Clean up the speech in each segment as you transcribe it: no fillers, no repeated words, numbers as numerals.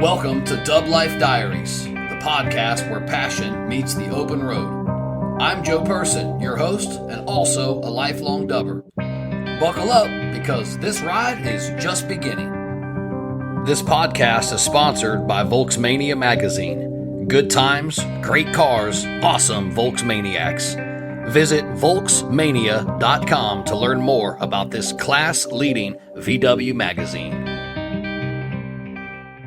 Welcome to Dub Life Diaries, the podcast where passion meets the open road. I'm Joe Person, your host, and also a lifelong dubber. Buckle up, because this ride is just beginning. This podcast is sponsored by Volksmania magazine. Good times, great cars, awesome Volksmaniacs. Visit Volksmania.com to learn more about this class-leading VW magazine.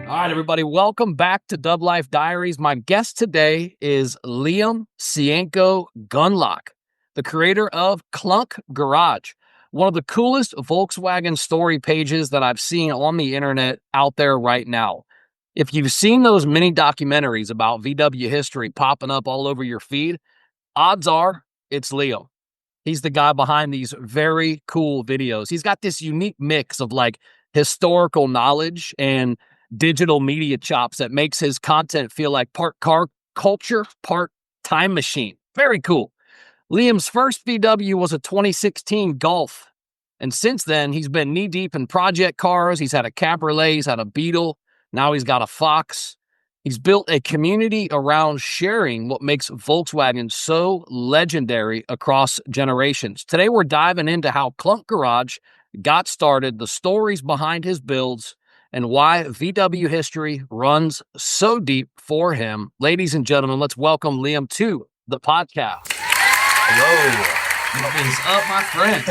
All right, everybody, welcome back to Dub Life Diaries. My guest today is Liam Sianko-Gundlach, the creator of Klunk Garage, one of the coolest Volkswagen story pages that I've seen on the internet out there right now. If you've seen those mini-documentaries about VW history popping up all over your feed, odds are it's Liam. He's the guy behind these very cool videos. He's got this unique mix of like historical knowledge and digital media chops that makes his content feel like part car culture, part time machine. Very cool. Liam's first VW was a 2016 Golf. And since then, he's been knee deep in project cars. He's had a Cabriolet, he's had a Beetle. Now he's got a Fox. He's built a community around sharing what makes Volkswagen so legendary across generations. Today, we're diving into how Klunk Garage got started, the stories behind his builds, and why VW history runs so deep for him. Ladies and gentlemen, let's welcome Liam to the podcast. Hello. What is up, my friend?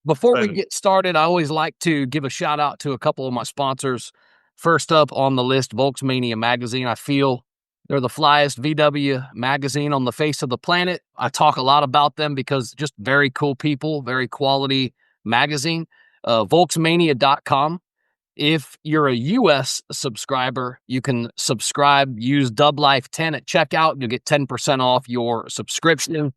Before we get started, I always like to give a shout out to a couple of my sponsors. First up on the list, Volksmania magazine. I feel they're the flyest VW magazine on the face of the planet. I talk a lot about them because just very cool people, very quality magazine. Volksmania.com. If you're a U.S. subscriber, you can subscribe, use DubLife10 at checkout. You'll get 10% off your subscription.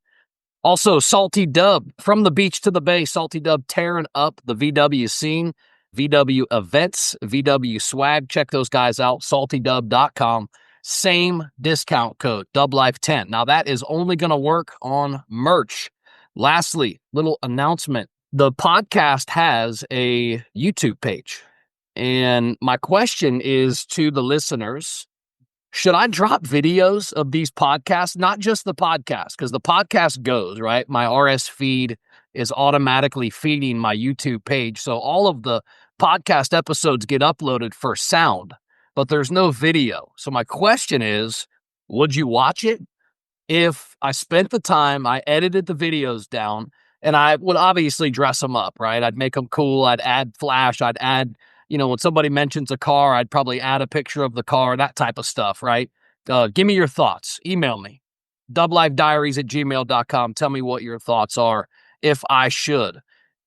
Also, Salty Dub, from the beach to the bay, Salty Dub tearing up the VW scene, VW events, VW swag. Check those guys out, saltydub.com. Same discount code, DubLife10. Now, that is only going to work on merch. Lastly, little announcement. The podcast has a YouTube page. And my question is to the listeners, should I drop videos of these podcasts? Not just the podcast, because the podcast goes, right? My RS feed is automatically feeding my YouTube page. So all of the podcast episodes get uploaded for sound, but there's no video. So my question is, would you watch it? If I spent the time, I edited the videos down, and I would obviously dress them up, right? I'd make them cool. I'd add flash. I'd add, when somebody mentions a car, I'd probably add a picture of the car, that type of stuff, right? Give me your thoughts. Email me, dublifediaries@gmail.com. Tell me what your thoughts are if I should.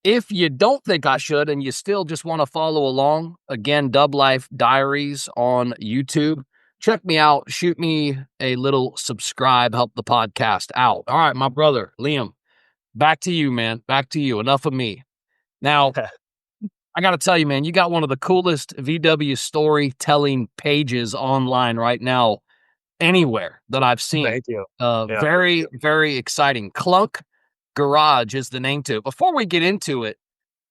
If you don't think I should and you still just want to follow along, again, Dub Life Diaries on YouTube. Check me out. Shoot me a little subscribe. Help the podcast out. All right, my brother, Liam, back to you, man. Back to you. Enough of me. Now, I got to tell you, man, you got one of the coolest VW storytelling pages online right now, anywhere that I've seen. Thank you. Very, very exciting. Klunk Garage is the name to it. Before we get into it,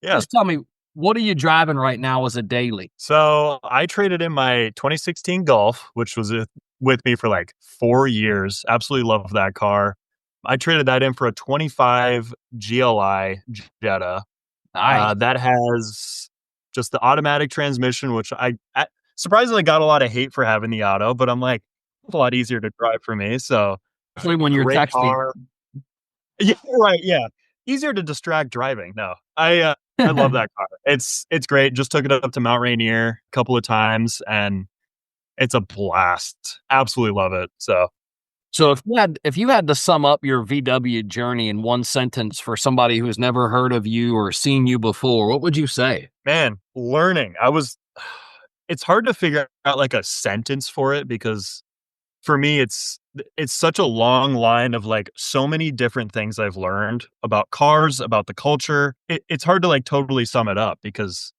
just tell me, what are you driving right now as a daily? So I traded in my 2016 Golf, which was with me for like 4 years. Absolutely love that car. I traded that in for a 25 GLI Jetta. Nice. That has just the automatic transmission, which I surprisingly got a lot of hate for having the auto, but I'm like, it's a lot easier to drive for me. So especially when you're texting. Car. Yeah, right. Yeah. Easier to distract driving. No, I love that car. It's great. Just took it up to Mount Rainier a couple of times and it's a blast. Absolutely love it. So if you had to sum up your VW journey in one sentence for somebody who's never heard of you or seen you before, what would you say? Man, learning. It's hard to figure out like a sentence for it because for me, it's such a long line of like so many different things I've learned about cars, about the culture. It's hard to like totally sum it up because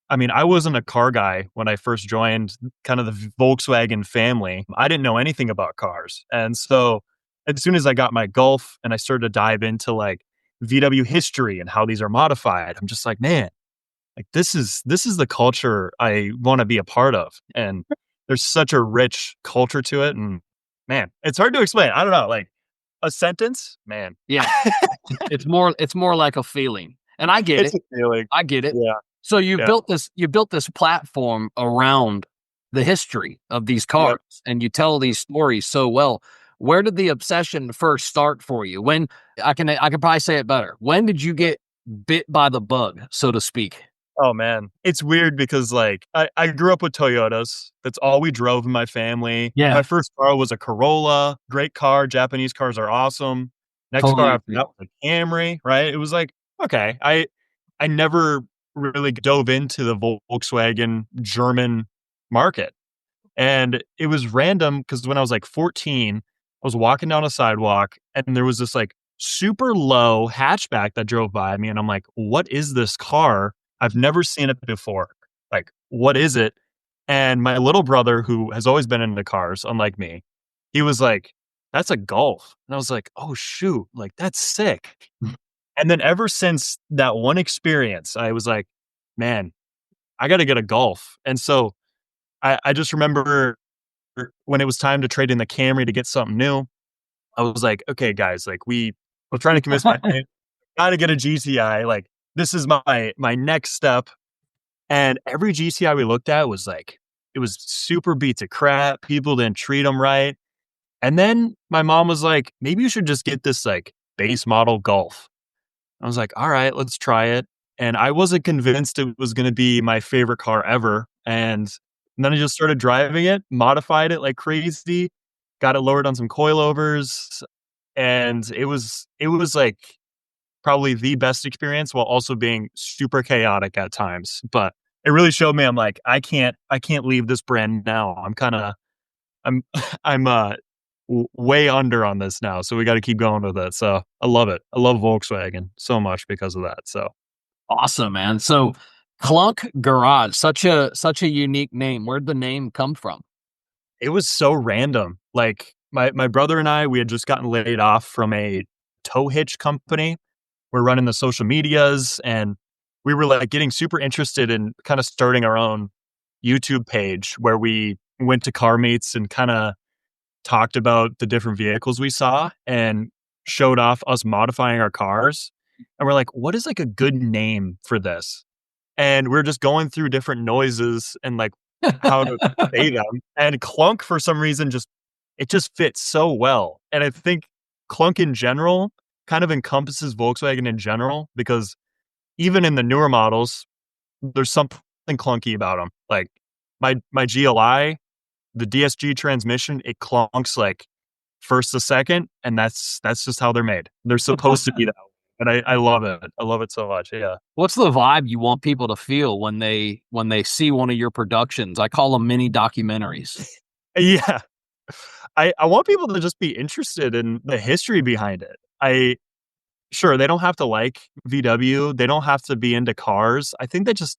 I wasn't a car guy when I first joined kind of the Volkswagen family. I didn't know anything about cars. And so as soon as I got my Golf and I started to dive into like VW history and how these are modified, I'm just like, man, like, this is the culture I wanna be a part of, and there's such a rich culture to it, and man, it's hard to explain. I don't know, like, a sentence? Man. Yeah. It's more like a feeling, and I get It's it. a feeling. I get it. Yeah, So you yeah, built this platform around the history of these yep. cars, and you tell these stories so well. Where did the obsession first start for you? When I can probably say it better. When did you get bit by the bug, so to speak? Oh, man. It's weird because, like, I grew up with Toyotas. That's all we drove in my family. Yeah, My first car was a Corolla, great car, Japanese cars are awesome. Next car totally after agree. that was a Camry, right? It was like, okay. I never really dove into the Volkswagen German market. And it was random because when I was like 14, I was walking down a sidewalk and there was this like super low hatchback that drove by me. And I'm like, what is this car? I've never seen it before. Like, what is it? And my little brother, who has always been into cars, unlike me, he was like, that's a Golf. And I was like, oh, shoot, like, that's sick. And then ever since that one experience, I was like, man, I got to get a Golf. And so I just remember when it was time to trade in the Camry to get something new, I was like, "Okay, guys, like we're trying to convince my family, gotta get a GTI, like, this is my next step." And every GTI we looked at was like, it was super beat to crap, people didn't treat them right. And then my mom was like, "Maybe you should just get this, like, base model Golf." I was like, "All right, let's try it." And I wasn't convinced it was gonna be my favorite car ever, and then I just started driving it, modified it like crazy, got it lowered on some coilovers, and it was, like, probably the best experience while also being super chaotic at times, but it really showed me, I'm like, I can't leave this brand now. I'm I'm, way under on this now, so we gotta keep going with it, so I love it. I love Volkswagen so much because of that, so Awesome, man. So Klunk Garage, such a unique name. Where'd the name come from? it was so random. Like, my brother and I, we had just gotten laid off from a tow hitch company. We're running the social medias, and we were, like, getting super interested in kinda starting our own YouTube page where we went to car meets and kinda talked about the different vehicles we saw and showed off us modifying our cars, and we're like, "What is, like, a good name for this?" And we're just going through different noises and, like, how to say them, and clunk for some reason just it just fits so well, and I think clunk in general kind of encompasses Volkswagen in general because even in the newer models, there's something clunky about them. Like, my GLI, the DSG transmission, it clunks, like, first to second, and that's just how they're made. They're supposed to be that way, and I love it. I love it so much, yeah. What's the vibe you want people to feel when they see one of your productions? I call them mini documentaries. Yeah. I want people to just be interested in the history behind it. I Sure, they don't have to like VW, they don't have to be into cars. I think they just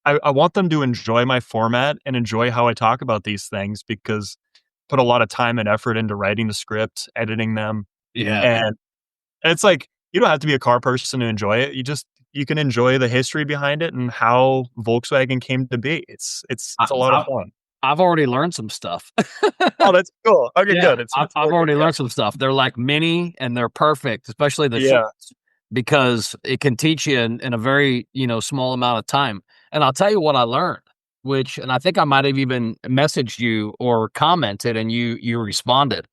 I want them to enjoy my format and enjoy how I talk about these things because put a lot of time and effort into writing the script, editing them, Yeah. and it's like, you don't have to be a car person to enjoy it. You can enjoy the history behind it and how Volkswagen came to be. I, It's a lot of I, fun. I've already learned some stuff. Oh, that's cool. Okay, Yeah, good. It's I've working. already Yeah. learned some stuff. They're like mini and they're perfect, especially the Yeah. shorts, because it can teach you in a very, small amount of time. And I'll tell you what I learned, and I think I might have even messaged you or commented and you responded.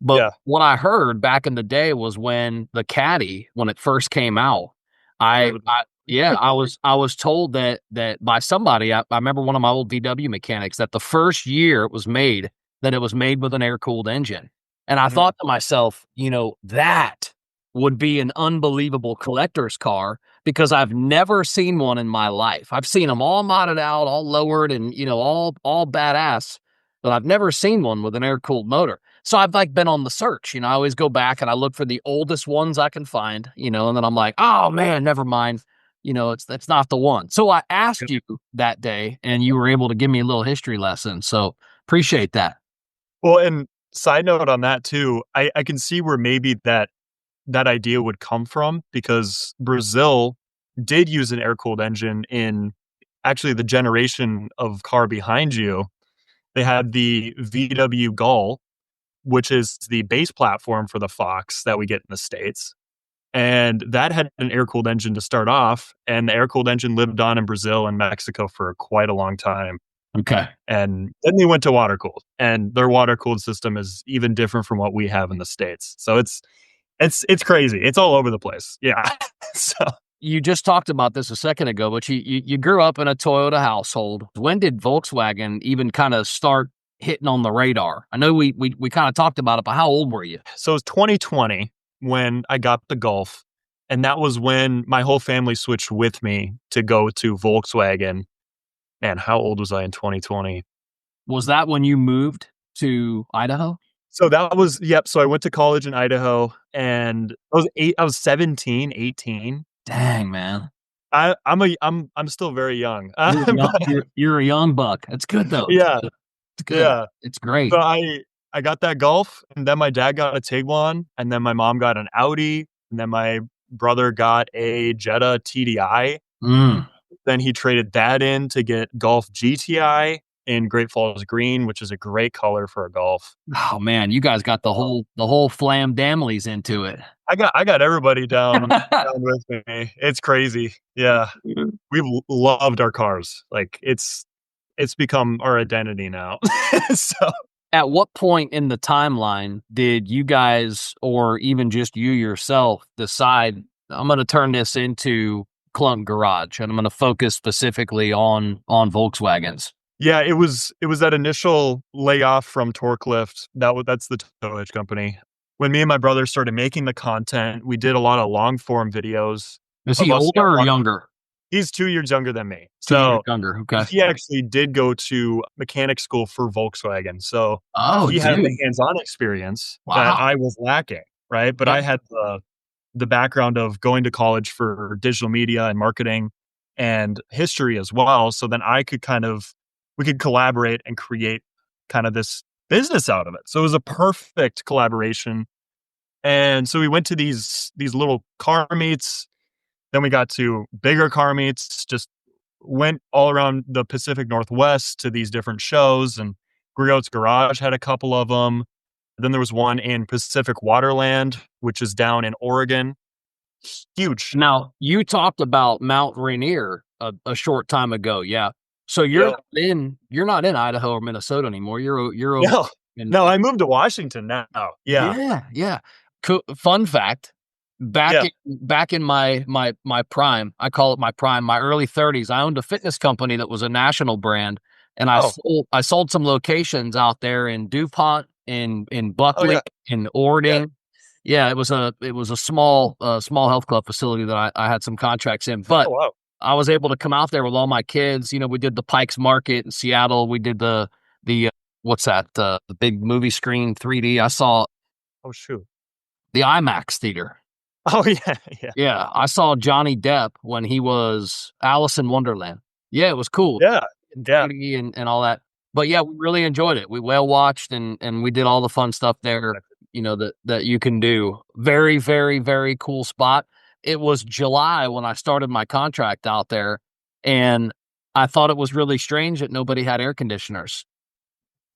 But Yeah. what I heard back in the day was when the Caddy, when it first came out, I, Limited. I yeah, I was told that by somebody. I remember one of my old VW mechanics that the first year it was made, that it was made with an air-cooled engine. And I Mhm. thought to myself, that would be an unbelievable collector's car because I've never seen one in my life. I've seen them all modded out, all lowered and, all badass, but I've never seen one with an air-cooled motor. So I've like been on the search, I always go back and I look for the oldest ones I can find, and then I'm like, "Oh man, never mind. It's not the one." So I asked you that day and you were able to give me a little history lesson. So appreciate that. Well, and side note on that too, I can see where maybe that idea would come from because Brazil did use an air-cooled engine in actually the generation of car behind you, they had the VW Gull, which is the base platform for the Fox that we get in the States. And that had an air-cooled engine to start off, and the air-cooled engine lived on in Brazil and Mexico for quite a long time. Okay. And then they went to water-cooled, and their water-cooled system is even different from what we have in the States. So it's crazy. It's all over the place. Yeah. So You just talked about this a second ago, but you grew up in a Toyota household. When did Volkswagen even kind of start hitting on the radar? I know we kind of talked about it, but how old were you? it was 2020 when I got the Golf, and that was when my whole family switched with me to go to Volkswagen. Man, how old was I in 2020? Was that when you moved to Idaho? So that was, yep. So I went to college in Idaho, and I was 17, 18. Dang, man. I'm still very young. You're a young buck. That's good though. Yeah, It's good. yeah. It's great. So I got that Golf, and then my dad got a Tiguan, and then my mom got an Audi, and then my brother got a Jetta TDI. Then he traded that in to get Golf GTI in Great Falls Green, which is a great color for a Golf. Oh man, you guys got the whole flam damlies into it. I got everybody down with me. It's crazy. Yeah. We've loved our cars. Like it's become our identity now. So At what point in the timeline did you guys, or even just you yourself, decide I'm going to turn this into Klunk Garage and I'm going to focus specifically on Volkswagens? yeah, it was that initial layoff from Torquelift. That's the towage company. When me and my brother started making the content, we did a lot of long form videos. Is he older or younger? He's 2 years younger than me. 2 years So younger. Okay. he actually did go to mechanic school for Volkswagen. So he had dude. the hands-on experience Wow. that I was lacking, right? But Yep. I had the background of going to college for digital media and marketing and history as well. So then we could collaborate and create kind of this business out of it. So it was a perfect collaboration. And so we went to these little car meets. Then we got to bigger car meets, just went all around the Pacific Northwest to these different shows, and Griot's Garage had a couple of them. Then there was one in Pacific Waterland, which is down in Oregon. Huge. Now, you talked about Mount Rainier a short time ago. Yeah. So you're not in Idaho or Minnesota anymore. You're over No, I moved to Washington now. Yeah. Yeah. Cool. Fun fact. Back in my prime, I call it my prime, my early 30s, I owned a fitness company that was a national brand, and I sold some locations out there in DuPont, in Buckley, in Orden. Yeah, it was a small health club facility that I had some contracts in, but I was able to come out there with all my kids. You know, we did the Pikes Market in Seattle. We did the what's that? The big movie screen 3D. I saw the IMAX theater. Oh yeah. Yeah, I saw Johnny Depp when he was Alice in Wonderland. Yeah, it was cool. Yeah. And all that. But yeah, we really enjoyed it. We whale watched and we did all the fun stuff there, you know, that you can do. Very, very, very cool spot. It was July when I started my contract out there, and I thought it was really strange that nobody had air conditioners.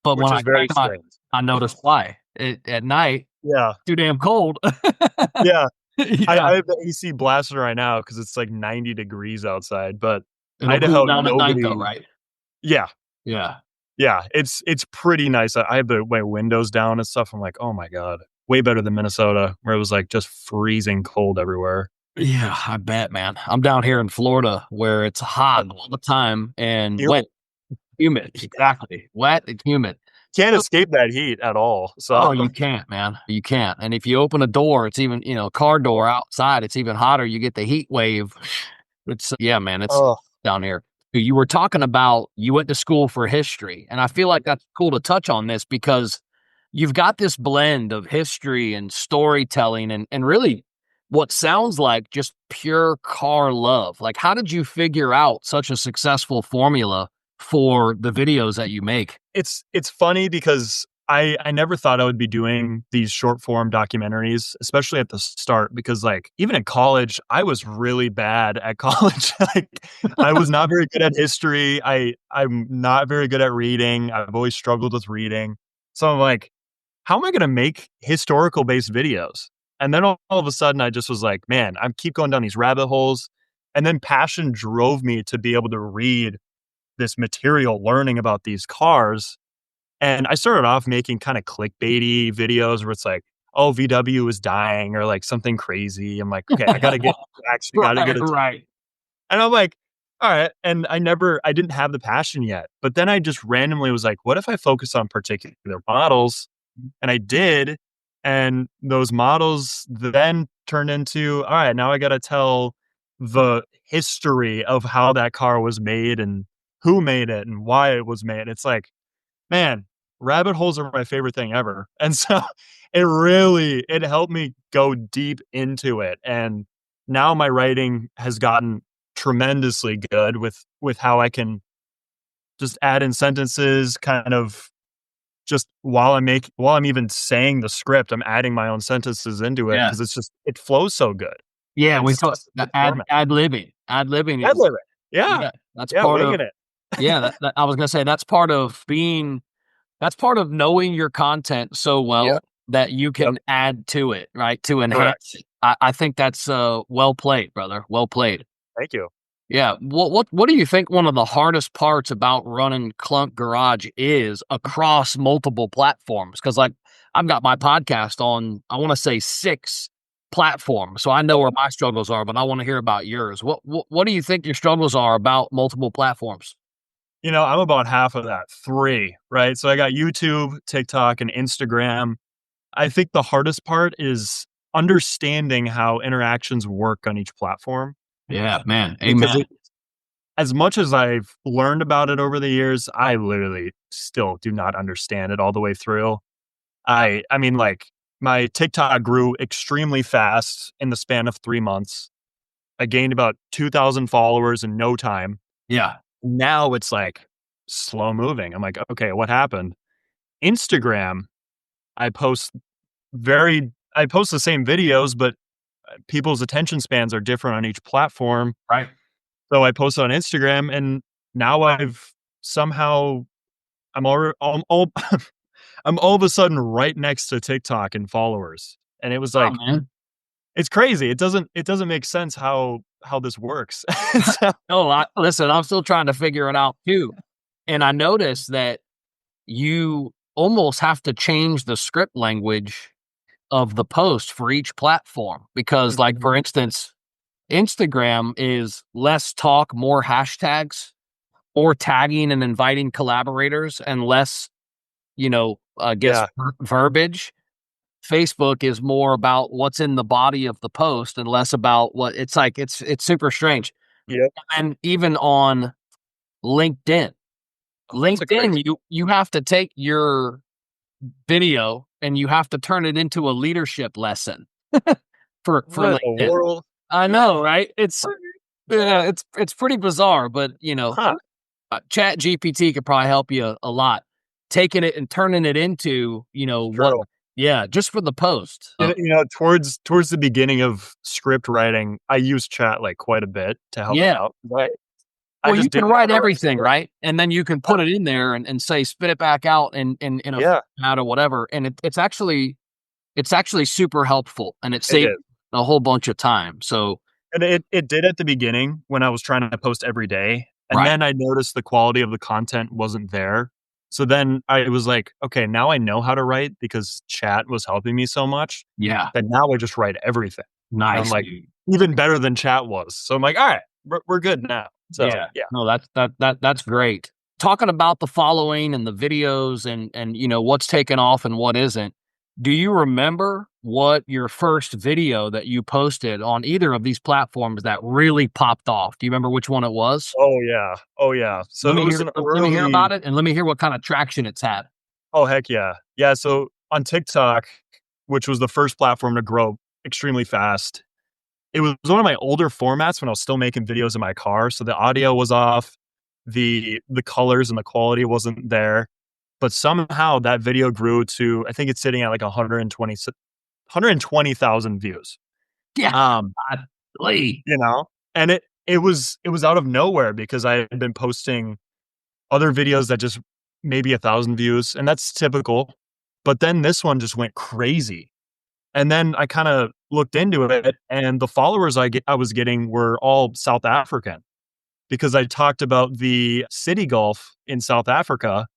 But when I noticed why. At night, too damn cold. Yeah. I have the AC blasting right now because it's like 90 degrees outside, but Idaho, cool down at night though, right? Yeah. Yeah. It's pretty nice. I have my windows down and stuff. I'm like, oh my God, way better than Minnesota, where it was like just freezing cold everywhere. Yeah, I bet, man. I'm down here in Florida where it's hot all the time and wet, humid. Exactly. Wet and humid. Can't escape that heat at all. So Oh, you can't, man. You can't. And if you open a door, it's even, car door outside, it's even hotter. You get the heat wave. It's down here. You were talking about you went to school for history, and I feel like that's cool to touch on this because you've got this blend of history and storytelling and really what sounds like just pure car love. Like, how did you figure out such a successful formula for the videos that you make? it's funny because I never thought I would be doing these short form documentaries, especially at the start, because like even in college, I was really bad at college. Like I was not very good at history. I'm not very good at reading. I've always struggled with reading. So I'm like, how am I going to make historical based videos? And then all of a sudden I just was like, man, I keep going down these rabbit holes. And then passion drove me to be able to read this material, learning about these cars. And I started off making kind of clickbaity videos where it's like, oh, VW is dying or like something crazy. I'm like, okay, I got to get facts. I got to get Right, it. right. And I'm like, all right. And I didn't have the passion yet. But then I just randomly was like, what if I focus on particular models? And I did. And those models then turned into, all right, now I got to tell the history of how that car was made and who made it and why it was made. It's like, man, rabbit holes are my favorite thing ever. And so it helped me go deep into it. And now my writing has gotten tremendously good with how I can just add in sentences kind of just while I'm even saying the script, I'm adding my own sentences into it Yeah. because it flows so good. Yeah, we It's call just a it good format. ad-libbing. Ad-libbing Ad is lib it. Yeah. yeah, that's Yeah, part of winging it. yeah, that I was gonna say that's part of knowing your content so Yeah. well that you Yep. can add to it, right, to Correct. enhance it. I think that's, well played, brother, well played. Thank you. Yeah, what do you think one of the hardest parts about running Klunk Garage is across multiple platforms? Because like, I've got my podcast on, I wanna say 6 platforms, so I know where my struggles are, but I wanna hear about yours. What do you think your struggles are about multiple platforms? I'm about half of that, 3, right? So I got YouTube, TikTok, and Instagram. I think the hardest part is understanding how interactions work on each platform Yeah, man, because amen. as much as I've learned about it over the years, I literally still do not understand it all the way through. I mean, like, my TikTok grew extremely fast in the span of 3 months. I gained about 2,000 followers in no time. Yeah, Now it's, like, slow moving. I'm like, "Okay, what happened?" Instagram, I post I post the same videos, but, people's attention spans are different on each platform. right. So I posted on Instagram, and now somehow I'm all I'm all of a sudden right next to TikTok in followers, and it was Oh, like, man. it's crazy. It doesn't make sense how this works. So No, listen, I'm still trying to figure it out too, and I noticed that you almost have to change the script language of the post for each platform because, like, Mhm. for instance, Instagram is less talk, more hashtags, or tagging and inviting collaborators, and less, I guess, Yeah. verbiage. Facebook is more about what's in the body of the post and less about what it's like. It's super strange. Yep. And even on LinkedIn, Oh, that's a crazy. you have to take your video and you have to turn it into a leadership lesson for What in the LinkedIn. world? I know, right? Yeah, it's pretty bizarre, but Huh. Chat GPT could probably help you a lot, taking it and turning it into what. True. Yeah, just for the post. Towards the beginning of script writing, I use chat, like, quite a bit to help Yeah. out, but I Well, you just can didn't know write how to write everything, script. right? And then you can Yeah. put it in there and say, spit it back out in a Yeah, format or whatever. And it's actually super helpful and it it saves is. a whole bunch of time. So, And it did at the beginning when I was trying to post every day, and right. then I noticed the quality of the content wasn't there. So then I was like, "Okay, now I know how to write because chat was helping me so much, Yeah. that now I just write everything." And I'm Nice, like, dude. even better than chat was. So I'm like, "Alright, we're good now." So, Yeah. yeah. No, that's great. Talking about the following and the videos and what's taken off and what isn't. Do you remember what your first video that you posted on either of these platforms that really popped off? Do you remember which one it was? Oh, yeah. Oh, yeah. So Let it me was hear an let me hear early. about it and let me hear what kind of traction it's had. Oh, heck yeah. Yeah, so on TikTok, which was the first platform to grow extremely fast, it was one of my older formats when I was still making videos in my car, so the audio was off, the colors and the quality wasn't there, but somehow that video grew to, I think it's sitting at like 120,000 views. Yeah. Um, Golly. you know, and it was out of nowhere because I had been posting other videos that just maybe 1,000 views, and that's typical. But then this one just went crazy. And then I kind of looked into it, and the followers I was getting were all South African because I talked about the City Golf in South Africa,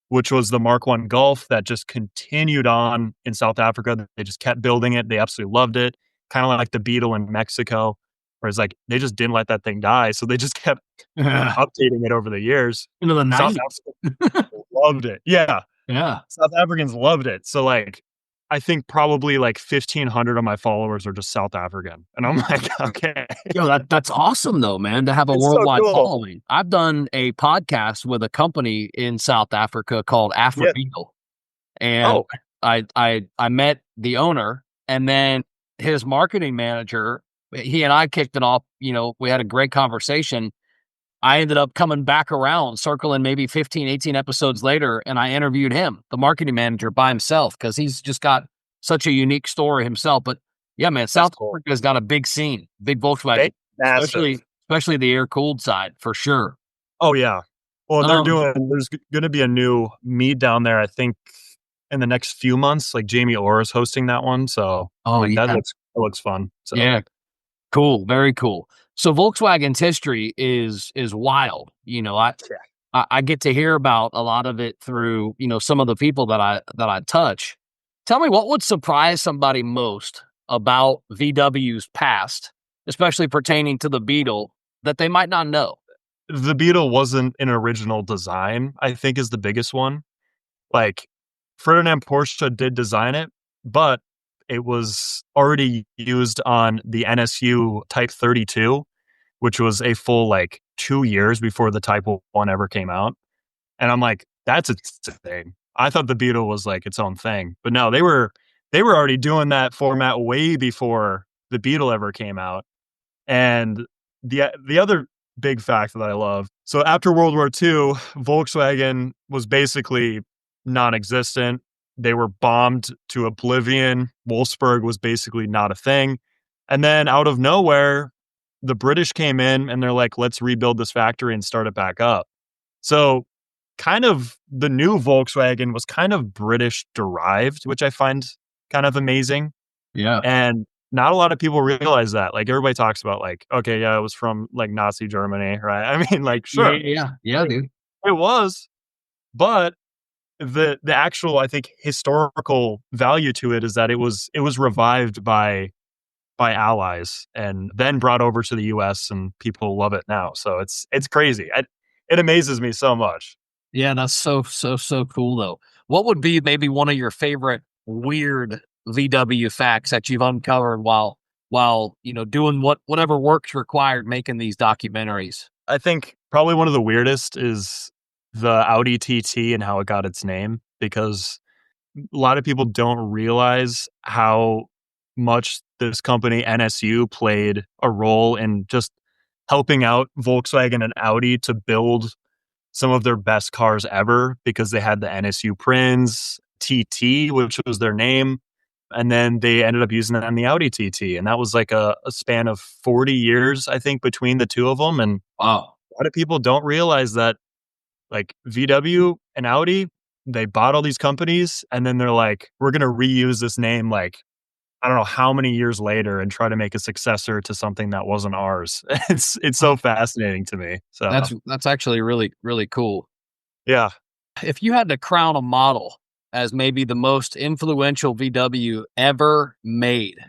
which was the Mark I Golf that just continued on in South Africa. They just kept building it. They absolutely loved it. Kind of like the Beetle in Mexico, where it's like they just didn't let that thing die. So they just kept updating it over the years. Into the South 90s. Africa loved it. Yeah. Yeah. South Africans loved it. So like I think probably like 1,500 of my followers are just South African. And I'm like, okay. Yo, that's awesome though, man, to have a It's so worldwide cool. following. I've done a podcast with a company in South Africa called Yeah. Afro-Eagle. And Oh, I met the owner, and then his marketing manager, he and I kicked it off, we had a great conversation. I ended up coming back around, circling maybe 15, 18 episodes later, and I interviewed him, the marketing manager, by himself, because he's just got such a unique story himself. But yeah, man, that's South cool. Africa's got a big scene, big Volkswagen, Massive. especially the air-cooled side, for sure. Oh, yeah. Well, Um, there's going to be a new meet down there, I think, in the next few months. Like Jamie Orr is hosting that one. So oh, like yeah. that looks fun. So Yeah, cool, very cool. So Volkswagen's history is wild. yeah. I get to hear about a lot of it through, some of the people that I touch. Tell me, what would surprise somebody most about VW's past, especially pertaining to the Beetle, that they might not know? The Beetle wasn't an original design, I think is the biggest one. Like Ferdinand Porsche did design it, but it was already used on the NSU Type 32, which was a full like 2 years before the Type 1 ever came out. And I'm like, that's insane. I thought the Beetle was like its own thing, but no, they were already doing that format way before the Beetle ever came out. And the other big fact that I love, so after World War II, Volkswagen was basically non-existent. They were bombed to oblivion. Wolfsburg was basically not a thing. And then out of nowhere, the British came in and they're like, let's rebuild this factory and start it back up. So kind of the new Volkswagen was kind of British derived, which I find kind of amazing. Yeah. And not a lot of people realize that. Like everybody talks about like, okay, yeah, it was from like Nazi Germany, right? I mean, like, Yeah, sure, yeah, yeah, dude. it was, but the actual, I think, historical value to it is that it was revived by allies and then brought over to the US and people love it now. So it's crazy. It amazes me so much. Yeah, that's so cool though. What would be maybe one of your favorite weird VW facts that you've uncovered while doing whatever work's required making these documentaries? I think probably one of the weirdest is the Audi TT and how it got its name because a lot of people don't realize how much this company NSU played a role in just helping out Volkswagen and Audi to build some of their best cars ever because they had the NSU Prinz TT, which was their name. And then they ended up using it on the Audi TT. And that was like a span of 40 years, I think, between the two of them. And Wow. a lot of people don't realize that like VW and Audi, they bought all these companies and then they're like, we're going to reuse this name like, I don't know how many years later and try to make a successor to something that wasn't ours. It's so fascinating to me. So That's actually really, really cool. yeah, If you had to crown a model as maybe the most influential VW ever made,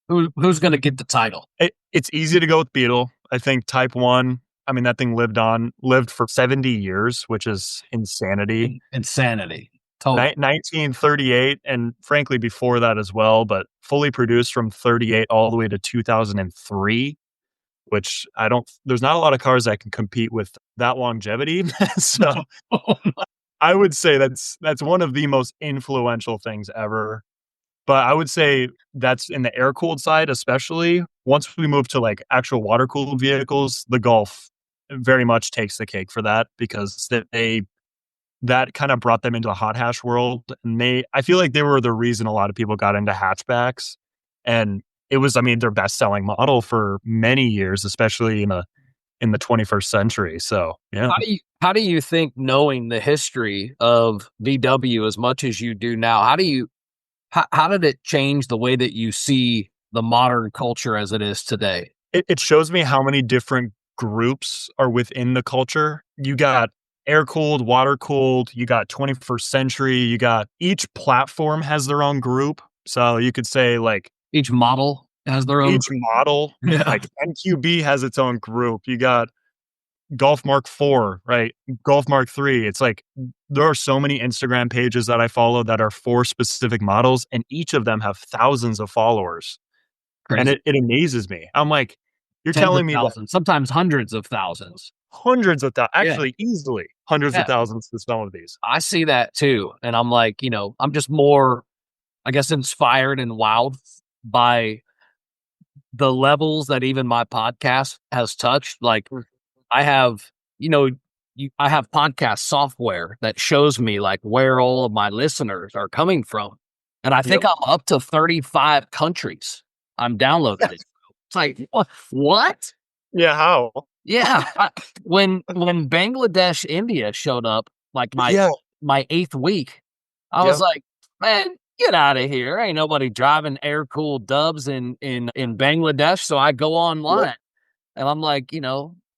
who's going to get the title? it's easy to go with Beetle. I think Type 1, I mean, that thing lived for 70 years, which is insanity. Insanity. Total. 1938, and frankly, before that as well, but fully produced from 38 all the way to 2003, which there's not a lot of cars that can compete with that longevity. So I would say that's one of the most influential things ever. But I would say that's in the air-cooled side, especially. Once we move to, like, actual water-cooled vehicles, the Golf very much takes the cake for that because that kind of brought them into the hot hash world. And I feel like they were the reason a lot of people got into hatchbacks. And it was, I mean, their best selling model for many years, especially in the 21st century. So, yeah. How do you think, knowing the history of VW as much as you do now, how did it change the way that you see the modern culture as it is today? It shows me how many different groups are within the culture. You got air cooled, water cooled, you got 21st century, you got each platform has their own group. So you could say like Each model has their own. each model, Yeah. like MQB has its own group. You got Golf Mark IV, right? Golf Mark III. It's like there are so many Instagram pages that I follow that are for specific models, and each of them have thousands of followers. And Crazy. it amazes me. I'm like, you're Tens of telling me that thousands, sometimes hundreds of thousands. hundreds of thousands, Yeah. actually easily hundreds of Yeah. thousands to some of these. I see that too. And I'm like, I'm just more, I guess, inspired and wowed by the levels that even my podcast has touched. Like, Mm. I have, I have podcast software that shows me like where all of my listeners are coming from. And I think Yep. I'm up to 35 countries I'm downloading it. It's like, what? Yeah. How? Yeah. When Bangladesh, India showed up, like Yeah. my 8th week, I was Yep. like, man, get out of here. Ain't nobody driving air cooled dubs in Bangladesh. So I go Yep. online and I'm like,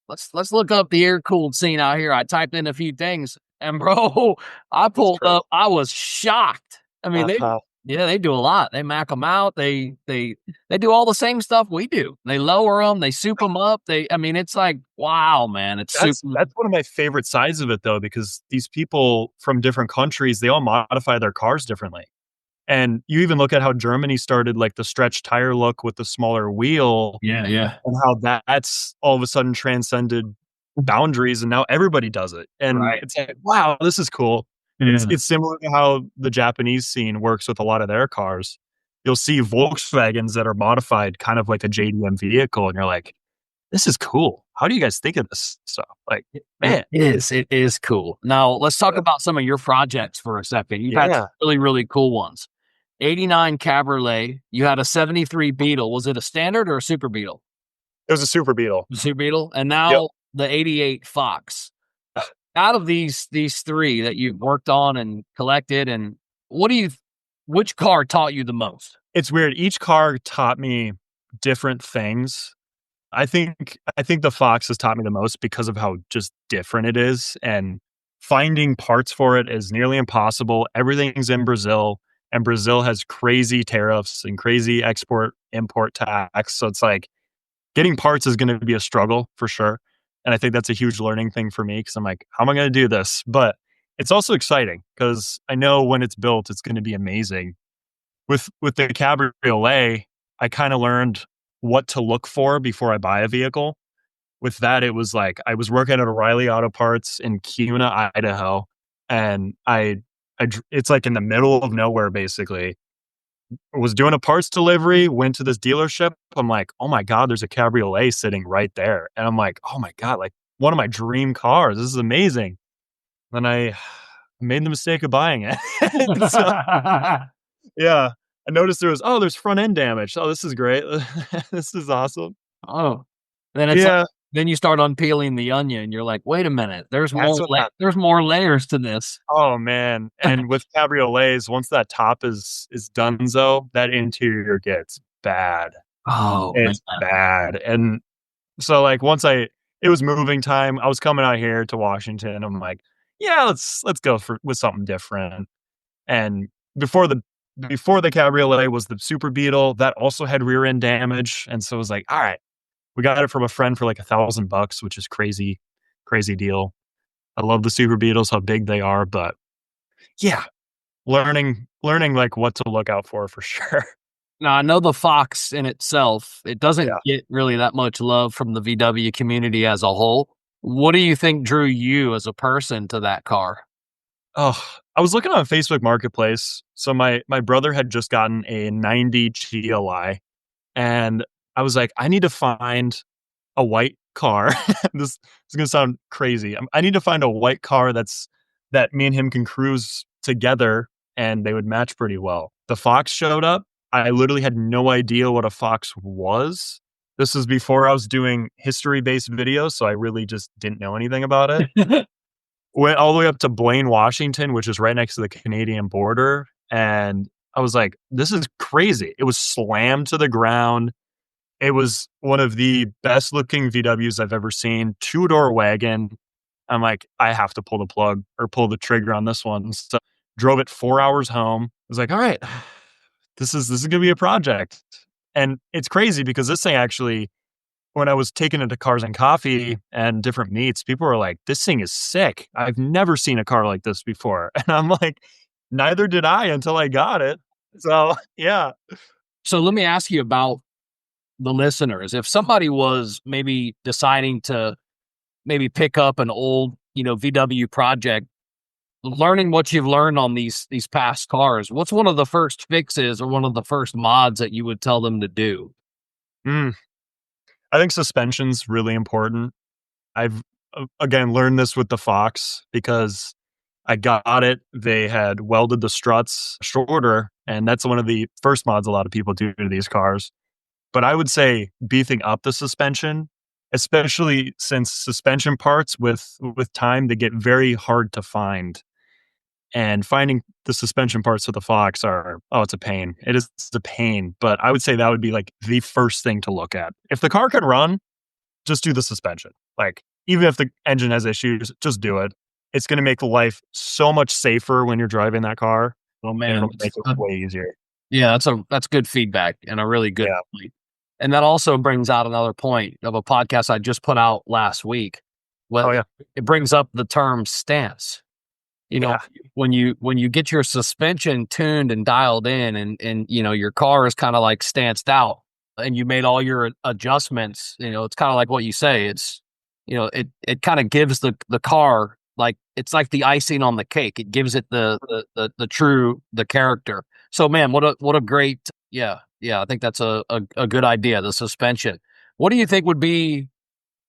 let's look up the air cooled scene out here. I typed in a few things, and bro, I It's pulled crazy. up. I was shocked. I mean, Uh-huh. they do a lot. They mac them out. They do all the same stuff we do. They lower them. They soup them up. I mean, it's like, wow, man, it's super. That's one of my favorite sides of it though, because these people from different countries, they all modify their cars differently. And you even look at how Germany started like the stretch tire look with the smaller wheel, Yeah, yeah, and how that's all of a sudden transcended boundaries and now everybody does it. And right. it's like, wow, this is cool. Yeah. It's similar to how the Japanese scene works with a lot of their cars. You'll see Volkswagens that are modified kind of like a JDM vehicle, and you're like, this is cool. How do you guys think of this stuff? Like, man, It is cool. Now let's talk about some of your projects for a second. You've had some yeah, really, really cool ones. 89 Cabriolet. You had a 73 Beetle. Was it a standard or a Super Beetle? it was a Super Beetle. Super Beetle. And Yep. now the 88 Fox. Out of these three that you've worked on and collected, and which car taught you the most? It's weird. Each car taught me different things. I think the Fox has taught me the most because of how just different it is, and finding parts for it is nearly impossible. Everything's in Brazil, and Brazil has crazy tariffs and crazy export import tax. So it's like getting parts is going to be a struggle for sure. And I think that's a huge learning thing for me because I'm like, how am I going to do this? But it's also exciting because I know when it's built, it's going to be amazing. With the Cabriolet, I kind of learned what to look for before I buy a vehicle. With that, it was like I was working at O'Reilly Auto Parts in Kuna, Idaho, and it's like in the middle of nowhere basically. Was doing a parts delivery, went to this dealership. I'm like, oh my God, there's a Cabriolet sitting right there. And I'm like, oh my God, like one of my dream cars. This is amazing. Then I made the mistake of buying it. So yeah, I noticed there's front end damage. Oh, this is great. This is awesome. Oh, then it's like, Yeah, then you start unpeeling the onion. You're like, wait a minute, that's what happened. there's more layers to this. Oh man. And with cabriolets, once that top is donezo, that interior gets bad. Oh man. It's bad. And so like it was moving time. I was coming out here to Washington. I'm like, yeah, let's go with something different. And before the before the cabriolet was the Super Beetle that also had rear end damage. And so it was like, all right, we got it from a friend for like $1,000, which is crazy, crazy deal. I love the Super Beetles, how big they are, but yeah, learning like what to look out for sure. Now I know the Fox in itself, it doesn't Yeah. get really that much love from the VW community as a whole. What do you think drew you as a person to that car? Oh, I was looking on Facebook Marketplace. So my brother had just gotten a 90 GLI, and I was like, I need to find a white car. This is gonna sound crazy. I need to find a white car that me and him can cruise together and they would match pretty well. The Fox showed up. I literally had no idea what a Fox was. This was before I was doing history-based videos, so I really just didn't know anything about it. Went all the way up to Blaine, Washington, which is right next to the Canadian border, and I was like, "This is crazy." It was slammed to the ground. It was one of the best looking VWs I've ever seen, two-door wagon. I'm like, "I have to pull the plug or pull the trigger on this one." So, drove it 4 hours home. I was like, "Alright, this is gonna be a project." And it's crazy because this thing actually, when I was taking it to Cars and Coffee and different meets, people were like, "This thing is sick. I've never seen a car like this before." And I'm like, "Neither did I until I got it." So, yeah. So let me ask you about the listeners. If somebody was maybe deciding to maybe pick up an old, VW project, learning what you've learned on these past cars, what's one of the first fixes or one of the first mods that you would tell them to do? Mm, I think suspension's really important. I've, again, learned this with the Fox because I got it. They had welded the struts shorter, and that's one of the first mods a lot of people do to these cars. But I would say beefing up the suspension, especially since suspension parts with time, they get very hard to find. And finding the suspension parts for the Fox it's a pain. It's a pain. But I would say that would be like the first thing to look at. If the car can run, just do the suspension. Like, even if the engine has issues, just do it. It's going to make life so much safer when you're driving that car, Oh and man, it'll make it way easier. yeah, that's good feedback and a really good Yeah. point. And that also brings out another point of a podcast I just put out last week. Oh, Well, yeah. it brings up the term stance. Yeah. When you get your suspension tuned and dialed in, and your car is kind of like stanced out, and you made all your adjustments, it's kind of like what you say. It's it kind of gives the car, like, it's like the icing on the cake. It gives it the character. So man, what a great, yeah, I think that's a good idea, the suspension. What do you think would be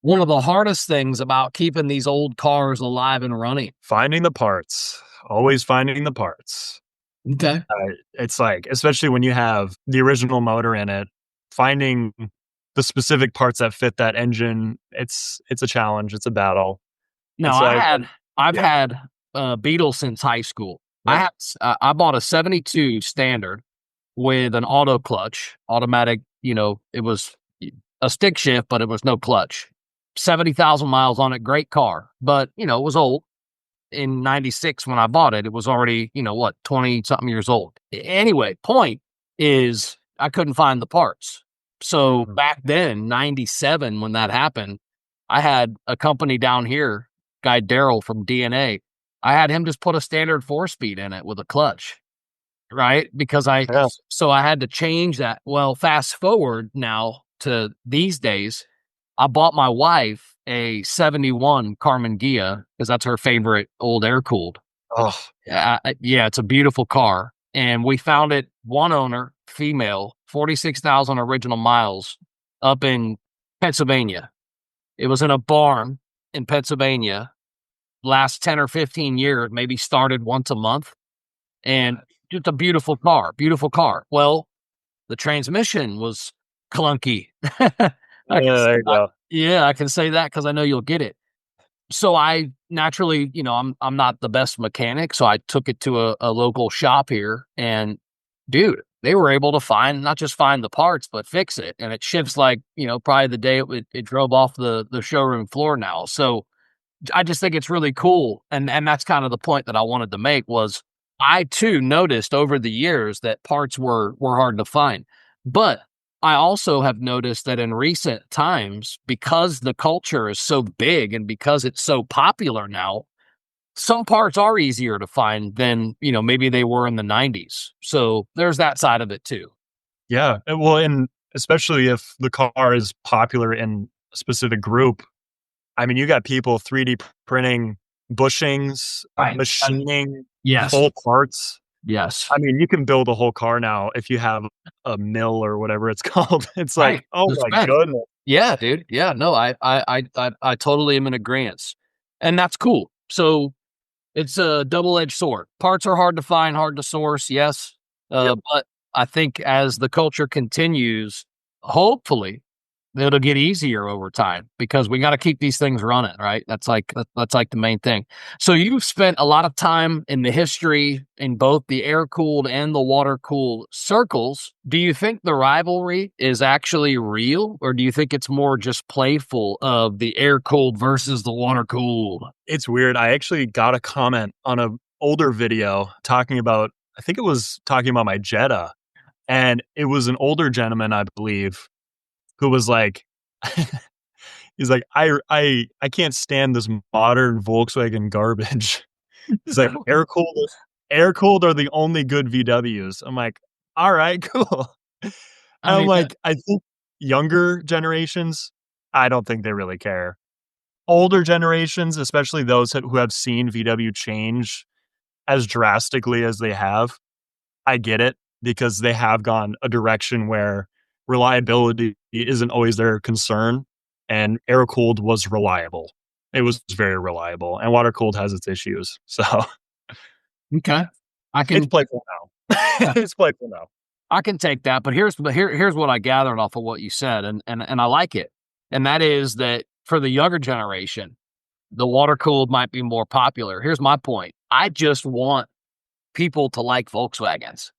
one of the hardest things about keeping these old cars alive and running? Finding the parts. Always finding the parts. Okay. It's like, especially when you have the original motor in it, finding the specific parts that fit that engine, it's a challenge. It's a battle. No, And so I've yeah. had Beetle since high school. Yeah. I bought a 72 standard with an auto clutch, automatic, it was a stick shift, but it was no clutch. 70,000 miles on it, great car, but it was old. In 96 when I bought it, it was already, 20 something years old. Anyway, point is I couldn't find the parts. So Mhm. back then, 97, when that happened, I had a company down here, guy Daryl from DNA. I had him just put a standard 4-speed in it with a clutch, right? Because Yeah. so I had to change that. Well, fast forward now to these days, I bought my wife a 71 Carmen Ghia because that's her favorite old air cooled. Oh, Yeah, it's a beautiful car. And we found it one owner, female, 46,000 original miles up in Pennsylvania. It was in a barn in Pennsylvania. Last 10 or 15 years, maybe started once a month. And just a beautiful car, beautiful car. Well, the transmission was clunky. I can yeah, there you go. yeah, I can say that because I know you'll get it. So I naturally, I'm not the best mechanic, so I took it to a local shop here, and dude, they were able to not just find the parts, but fix it, and it ships like, probably the day it drove off the showroom floor now. So I just think it's really cool, and that's kind of the point that I wanted to make was I too noticed over the years that parts were hard to find, but I also have noticed that in recent times, because the culture is so big and because it's so popular now, some parts are easier to find than maybe they were in the 90s. So there's that side of it too. Yeah. Well, and especially if the car is popular in a specific group. I mean, you got people 3D printing bushings, Right. machining Yes. whole parts. Yes. I mean, you can build a whole car now if you have a mill or whatever it's called. It's Right. like, oh The my spec. goodness. Yeah, dude. Yeah, no, I totally am in agreement, and that's cool. So It's a double-edged sword. Parts are hard to find, hard to source, yes. Yep. But I think as the culture continues, hopefully it'll get easier over time because we got to keep these things running, right? That's like the main thing. So you've spent a lot of time in the history in both the air-cooled and the water-cooled circles. Do you think the rivalry is actually real, or do you think it's more just playful of the air-cooled versus the water-cooled? It's weird. I actually got a comment on an older video talking about, I think it was talking about my Jetta, and it was an older gentleman, I believe, who was like, he's like, I can't stand this modern Volkswagen garbage. He's like, air cooled are the only good VWs. I'm like, all right, cool. And I I'm mean, like, I think younger generations, I don't think they really care. Older generations, especially those who have seen VW change as drastically as they have, I get it because they have gone a direction where reliability isn't always their concern, and air cooled was reliable. It was very reliable, and water cooled has its issues. So okay. I it's can playful now. Yeah, It's playful now. I can take that, but here's what I gathered off of what you said, and I like it. And that is that for the younger generation, the water cooled might be more popular. Here's my point. I just want people to like Volkswagens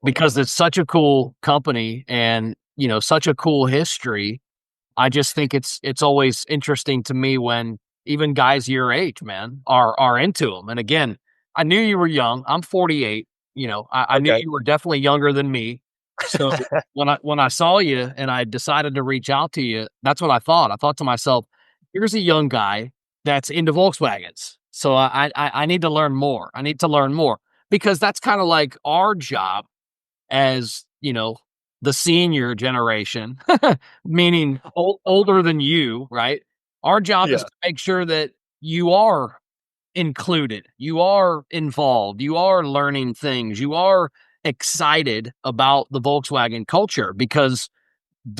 because it's such a cool company and, such a cool history. I just think it's always interesting to me when even guys your age, man, are into them. And again, I knew you were young. I'm 48. I knew Okay. you were definitely younger than me. So when I saw you and I decided to reach out to you, that's what I thought. I thought to myself, here's a young guy that's into Volkswagens. So I need to learn more. I need to learn more because that's kind of like our job as the senior generation, meaning older than you, right? Our job is Yeah. to make sure that you are included, you are involved, you are learning things, you are excited about the Volkswagen culture because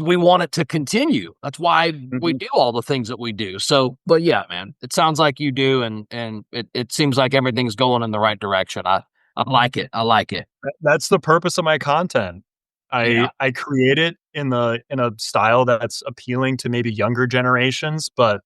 we want it to continue. That's why we Mhm. do all the things that we do. So, but yeah, man, it sounds like you do, and it seems like everything's going in the right direction. I like it. I like it. That's the purpose of my content. Yeah. I create it in a style that's appealing to maybe younger generations, but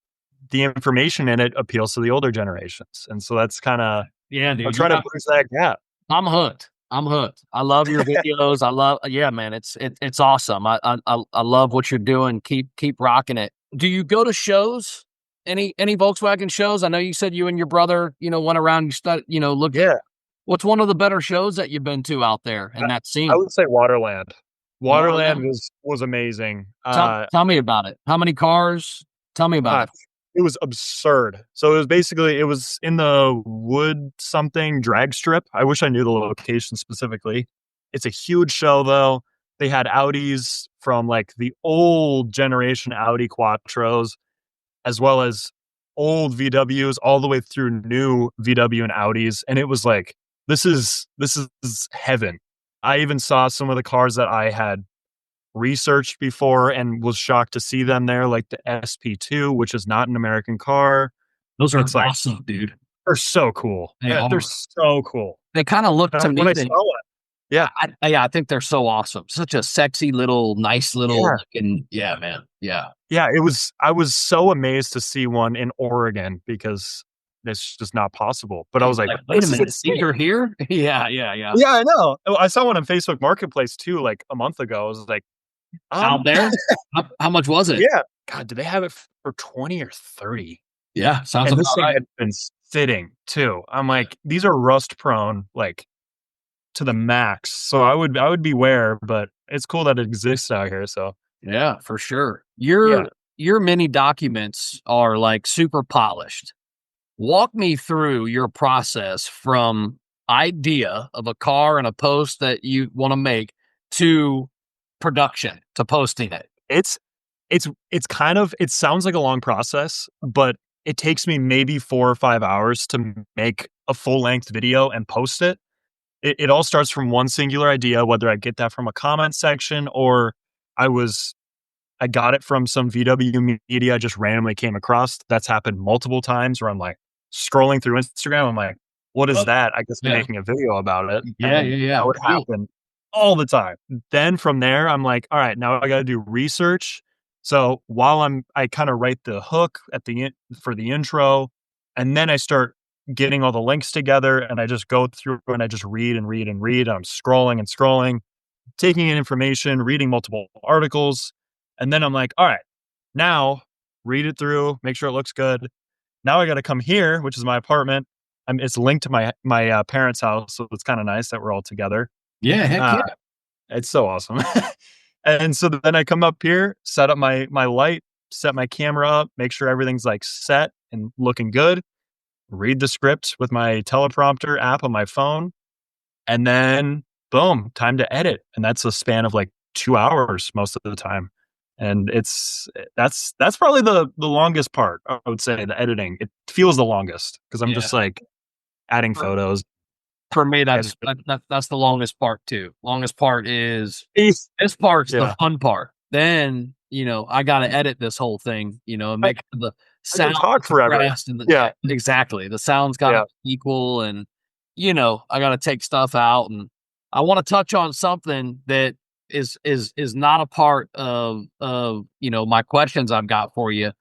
the information in it appeals to the older generations, and so that's kinda Yeah, I'm dude, trying to bridge that gap. I'm hooked. I'm hooked. I love your videos. Yeah, man, it's awesome. I love what you're doing. Keep rocking it. Do you go to shows? Any Volkswagen shows? I know you said you and your brother, went around. You start, look. Yeah. What's one of the better shows that you've been to out there in I that I scene? would say Waterland. Waterland Waterland. was amazing. Tell me about it. How many cars? Tell me about Uh, it. it was absurd. So it was in the Wood something drag strip. I wish I knew the location specifically. It's a huge show though. They had Audis from like the old generation Audi Quattros, as well as old VWs all the way through new VW and Audis. And it was like, this is heaven. I even saw some of the cars that I had researched before and was shocked to see them there, like the SP2, which is not an American car. Those are It's like, awesome, dude. they're so cool. They They're are. so cool. They kind of look to When me. I saw it, yeah, Yeah, I think they're so awesome. Such a sexy little, nice little yeah, looking. Yeah, man. Yeah. yeah, I was so amazed to see one in Oregon because it's just not possible. But I was like, Like, wait a this is minute, these insane. are here. Yeah, yeah, yeah. Yeah, I know. Oh, I saw one on Facebook Marketplace too, like a month ago. I was like, Out there. How much was it? yeah. God, did they have it for 20 or 30? Yeah, sounds And about this thing right. had been sitting too. I'm like, these are rust prone, like to the max. So I would beware, but it's cool that it exists out here. So Yeah, for sure. yeah. Your mini documents are like super polished. Walk me through your process from idea of a car and a post that you want to make to production to posting it. It's it's kind of it sounds like a long process, but it takes me maybe 4 or 5 hours to make a full length video and post it. It all starts from one singular idea, whether I get that from a comment section or I was I got it from some VW media I just randomly came across. That's happened multiple times where I'm like scrolling through Instagram. I'm like, what is Oh, that? I guess I'm yeah. making a video about it. Yeah, And yeah, that yeah. would Cool. happen all the time. Then from there, I'm like, all right, now I got to do research. So while I kind of write the hook at the for the intro, and then I start getting all the links together, and I just go through and I just read and read and read. I'm scrolling and scrolling, taking in information, reading multiple articles, and then I'm like, all right, now read it through, make sure it looks good. Now I got to come here, which is my apartment. It's linked to my parents' house, so it's kind of nice that we're all together. Yeah, heck Uh, yeah. it's so awesome. And so then I come up here, set up my light, set my camera up, make sure everything's like set and looking good. Read the script with my teleprompter app on my phone, and then boom, time to edit. And that's a span of like 2 hours most of the time. And that's probably the longest part. I would say the editing. It feels the longest because I'm Yeah. just like adding For, photos. for me, Edit. that's the longest part too. Longest part is Eas- this part's the Yeah, fun part. Then, I got to edit this whole thing, and I, make the I can sound talk forever. compressed and Yeah, yeah, exactly. The sound's got to yeah. be equal, and I got to take stuff out, and I want to touch on something that is not a part of my questions I've got for you.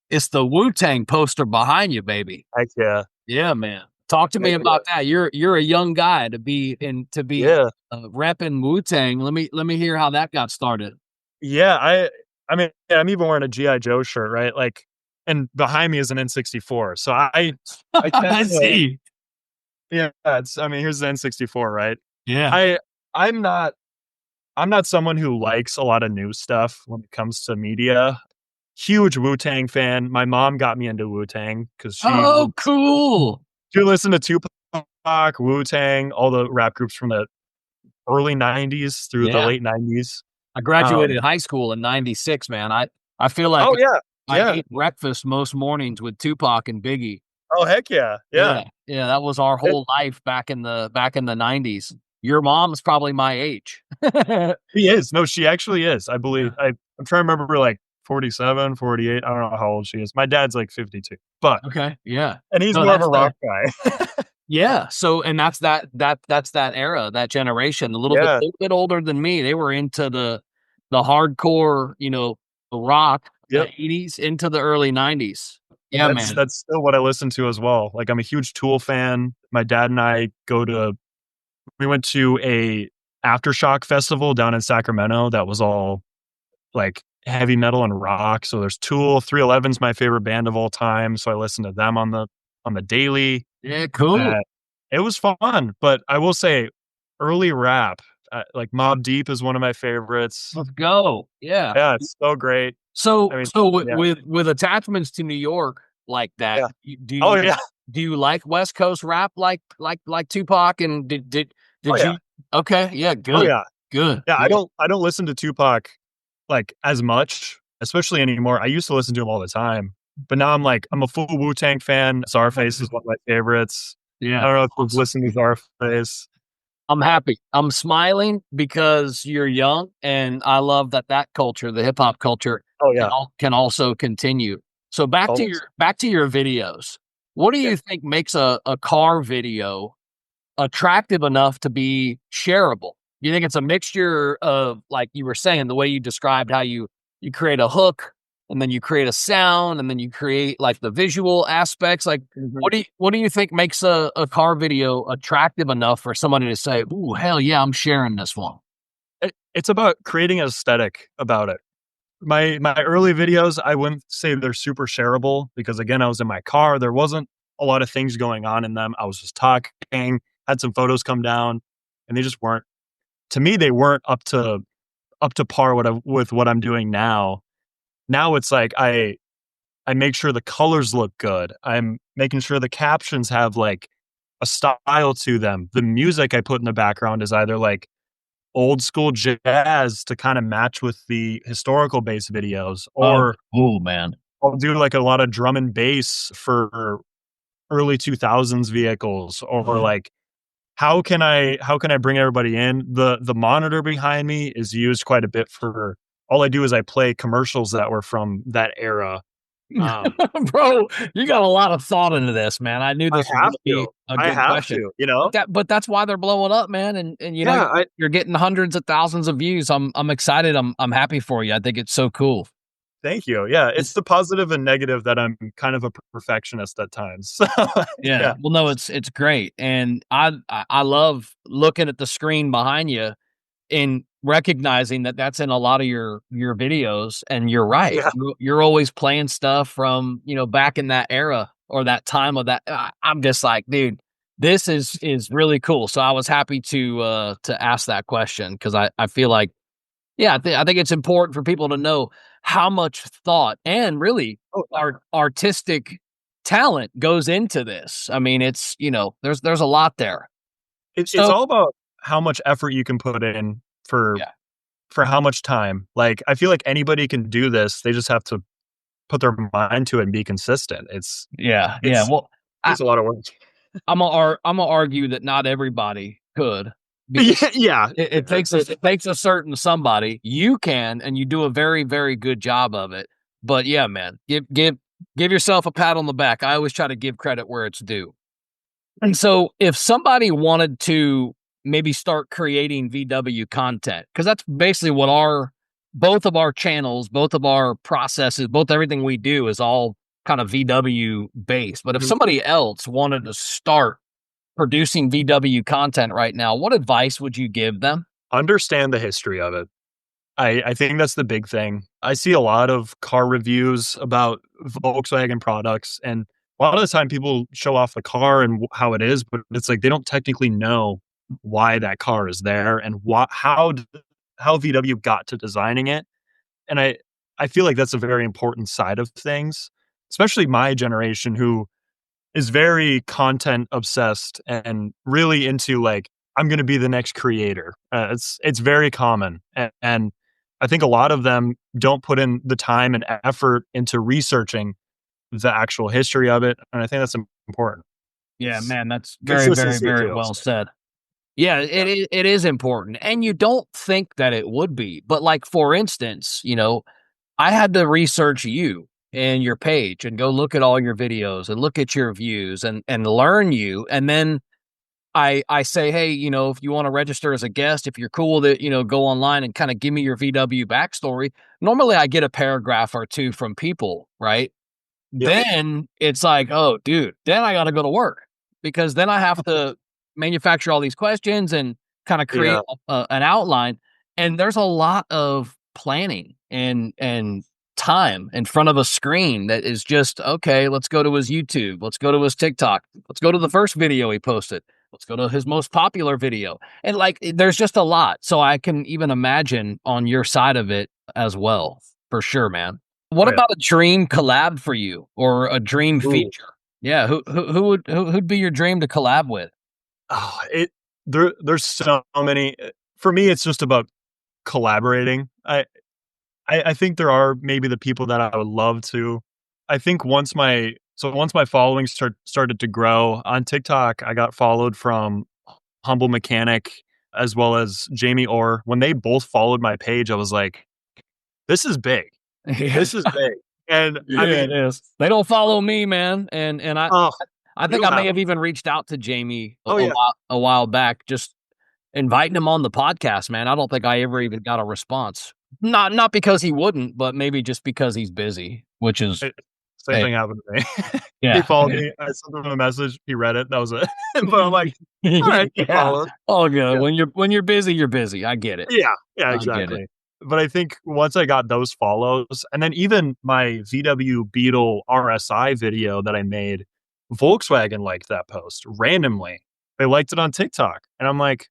It's the Wu-Tang poster behind you, baby. Heck yeah. Yeah, man. Talk to me Heck yeah. about that. You're a young guy to be Yeah. repping Wu-Tang. Let me hear how that got started. Yeah, I mean, yeah, I'm even wearing a GI Joe shirt, right? Like, and behind me is an N64. So I tend I to, see. yeah, I mean, here's the N64, right? Yeah. I I'm not I'm not someone who likes a lot of new stuff when it comes to media. Huge Wu-Tang fan. My mom got me into Wu-Tang because Oh, cool. she listened to Tupac, Wu-Tang, all the rap groups from the early 90s through the Yeah. late 90s. I Um, graduated high school in '96, man. I feel like oh yeah, I yeah. ate breakfast most mornings with Tupac and Biggie. Oh heck yeah, yeah. Yeah. Yeah, that was our It, whole life back in the '90s. Your mom's probably my age. She is. No, she actually is. I believe Yeah. I'm trying to remember like 47, 48. I don't know how old she is. My dad's like 52. But Okay. Yeah. and he's No, more of a that's the rock guy. Yeah, so and that's that era, that generation, a Yeah. little bit older than me. They were into the hardcore, the rock, Yep. 80s into the early 90s. And Yeah, that's man. that's still what I listen to as well. Like I'm a huge Tool fan. My dad and I we went to a aftershock festival down in Sacramento that was all like heavy metal and rock. So there's Tool, 311's my favorite band of all time. So I listen to them on the daily. Yeah, cool. Uh, it was fun, but I will say early rap, like Mobb Deep is one of my favorites. Let's go. Yeah. Yeah, it's so great. So I mean, so with yeah, with attachments to New York like that, yeah. you do Oh, you yeah. do you like West Coast rap like Tupac, and Oh, did yeah. you Okay, yeah, Oh, good. yeah. Good, Yeah, good. I don't listen to Tupac, like, as much, especially anymore. I used to listen to him all the time, but now I'm a full Wu-Tang fan. Czarface is one of my favorites. I Yeah. don't know if you've Awesome. listened to Czarface. I'm happy. I'm smiling because you're young, and I love that culture, the hip hop culture, Oh, can yeah. can also continue. So back to Always. your videos. What do Yeah. you think makes a car video attractive enough to be shareable? You think it's a mixture of, like you were saying, the way you described how you create a hook, and then you create a sound, and then you create like the visual aspects? Like, Mhm. what do you think makes a car video attractive enough for somebody to say, "Ooh, hell yeah, I'm sharing this one"? It's about creating an aesthetic about it. My early videos, I wouldn't say they're super shareable because again, I was in my car. There wasn't a lot of things going on in them. I was just talking, had some photos come down, and they just weren't to me, they weren't up to par with what I'm doing now. Now it's like I make sure the colors look good. I'm making sure the captions have like a style to them. The music I put in the background is either like old school jazz to kind of match with the historical based videos, Oh, or cool, man. I'll do like a lot of drum and bass for early 2000s vehicles, or like how can I bring everybody in? The monitor behind me is used quite a bit for all I do is I play commercials that were from that era. Um, Bro, you got a lot of thought into this, man. I knew I this was have gonna be to. a I good have question. to, you know? But that's why they're blowing up, man, and, you know, Yeah, I you're getting hundreds of thousands of views. I'm excited. I'm happy for you. I think it's so cool. thank you. Yeah, it's the positive and negative that I'm kind of a perfectionist at times. So, Yeah. yeah. Well, no, it's great, and I love looking at the screen behind you and recognizing that that's in a lot of your videos, and you're right. Yeah. You're always playing stuff from, back in that era or that time of that. I'm just like, dude, this is really cool. So I was happy to ask that question because I feel like, yeah, I think it's important for people to know how much thought and really Oh, artistic talent goes into this. I mean, it's, there's a lot there. it's So all about how much effort you can put in yeah, for how much time. Like, I feel like anybody can do this. They just have to put their mind to it and be consistent. yeah, yeah. It's Well, takes a lot of work. I'm gonna argue that not everybody could because Yeah, yeah. it takes a certain somebody. You can, and you do a very, very good job of it. But yeah, man, give yourself a pat on the back. I always try to give credit where it's due. And so if somebody wanted to maybe start creating VW content, because that's basically what both of our channels, both of our processes, both everything we do is all kind of VW based. But if Mhm. somebody else wanted to start producing VW content right now, what advice would you give them? Understand the history of it. I think that's the big thing. I see a lot of car reviews about Volkswagen products, and a lot of the time people show off the car and how it is, but it's like they don't technically know why that car is there and how VW got to designing it. And I feel like that's a very important side of things, especially my generation who is very content obsessed and really into like I'm going to be the next creator. It's very common, and I think a lot of them don't put in the time and effort into researching the actual history of it, and I think that's important. Yeah, It's man, that's very, very, consistency very too. well So, said. Yeah, yeah. it is important. And you don't think that it would be. But like for instance, I had to research you and your page and go look at all your videos and look at your views and learn you. And then I say, hey, if you want to register as a guest, if you're cool with it, go online and kind of give me your VW backstory. Normally I get a paragraph or two from people, right? Yep. Then it's like, oh, dude, then I got to go to work because then I have to manufacture all these questions and kind of create Yeah. an outline. And there's a lot of planning and time in front of a screen that is just okay. Let's go to his YouTube. Let's go to his TikTok. Let's go to the first video he posted. Let's go to his most popular video. And like, there's just a lot. So I can even imagine on your side of it as well, for sure, man. What Oh yeah. about a dream collab for you or a dream Ooh. feature? Yeah, who'd be your dream to collab with? Oh, there's so many. For me, it's just about collaborating. I think there are maybe the people that I would love to. I think once my following started to grow on TikTok, I got followed from Humble Mechanic as well as Jamie Orr. When they both followed my page, I was like, "This is big. Yeah, This is big." And I yeah, it mean, is. They don't follow me, man, and oh, I you think don't I may have. have even reached out to Jamie Oh yeah, a while back, just inviting him on the podcast, man. I don't think I ever even got a response. Not because he wouldn't, but maybe just because he's busy, which is it, same hey, thing happened to me. He yeah. followed me. I sent him a message. He read it. That was it. But I'm like, all right, he Yeah. followed. All good. Yeah. When you're busy, you're busy. I get it. Yeah, yeah, I get it. exactly. But I think once I got those follows, and then even my VW Beetle RSI video that I made, Volkswagen liked that post randomly. They liked it on TikTok. And I'm like,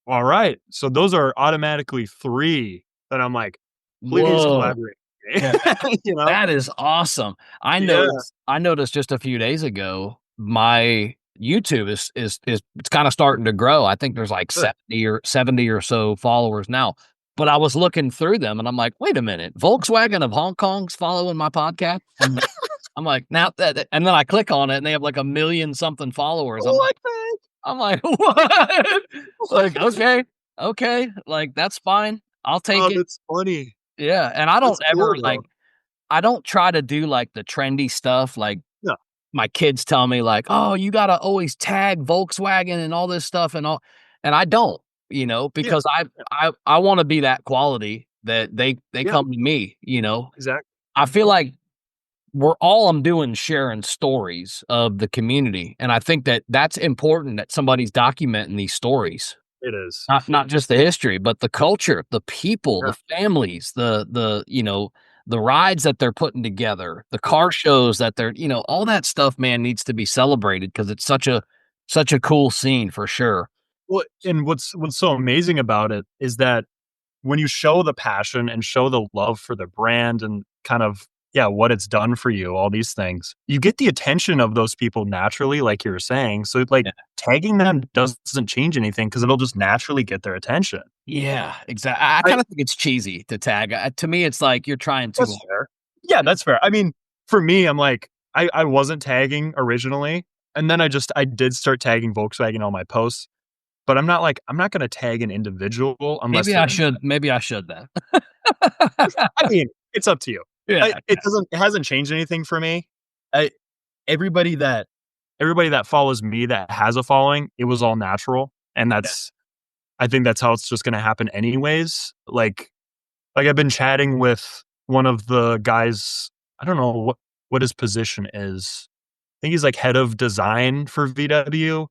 all right. So those are automatically three that I'm like, please Whoa. collaborate. Yeah. You know? That is awesome. Yeah. I noticed just a few days ago, my YouTube is it's kind of starting to grow. I think there's like Good. 70 or so followers now. But I was looking through them and I'm like, wait a minute, Volkswagen of Hong Kong's following my podcast. I'm like, now that, and then I click on it and they have like a million something followers. What the I'm like, what? Like, okay, okay, like that's fine. I'll take Oh, it. that's funny. Yeah, and I don't That's ever cool like though. I don't try to do, like, the trendy stuff, like, No. my kids tell me, like, "Oh, you gotta always tag Volkswagen and all this stuff and all," and I don't, Yeah. because Yeah. I wanna be that quality that they Yeah. come to me, Exactly. I feel like we're all I'm doing is sharing stories of the community, and I think that that's important that somebody's documenting these stories. It is. Not just the history, but the culture, the people, Yeah. the families, the rides that they're putting together, the car shows that they're all that stuff, man, needs to be celebrated because it's such a cool scene for sure. Well, and what's so amazing about it is that when you show the passion and show the love for the brand and kind of, yeah, what it's done for you, all these things, you get the attention of those people naturally, like you were saying. So, like, Yeah. tagging them doesn't change anything because it'll just naturally get their attention. Yeah, exactly. I I kinda think it's cheesy to tag, to me, it's like you're trying too That's hard. fair. Yeah, that's fair. I mean, for me, I'm like, I wasn't tagging originally, and then I did start tagging Volkswagen on my posts, but I'm not gonna tag an individual unless they're Maybe I should then. I mean, it's up to you. Yeah, It hasn't changed anything for me. I everybody that everybody that follows me that has a following, it was all natural, and yeah. I think that's how it's just gonna happen anyways. Like I've been chatting with one of the guys, I don't know what his position is. I think he's like head of design for VW.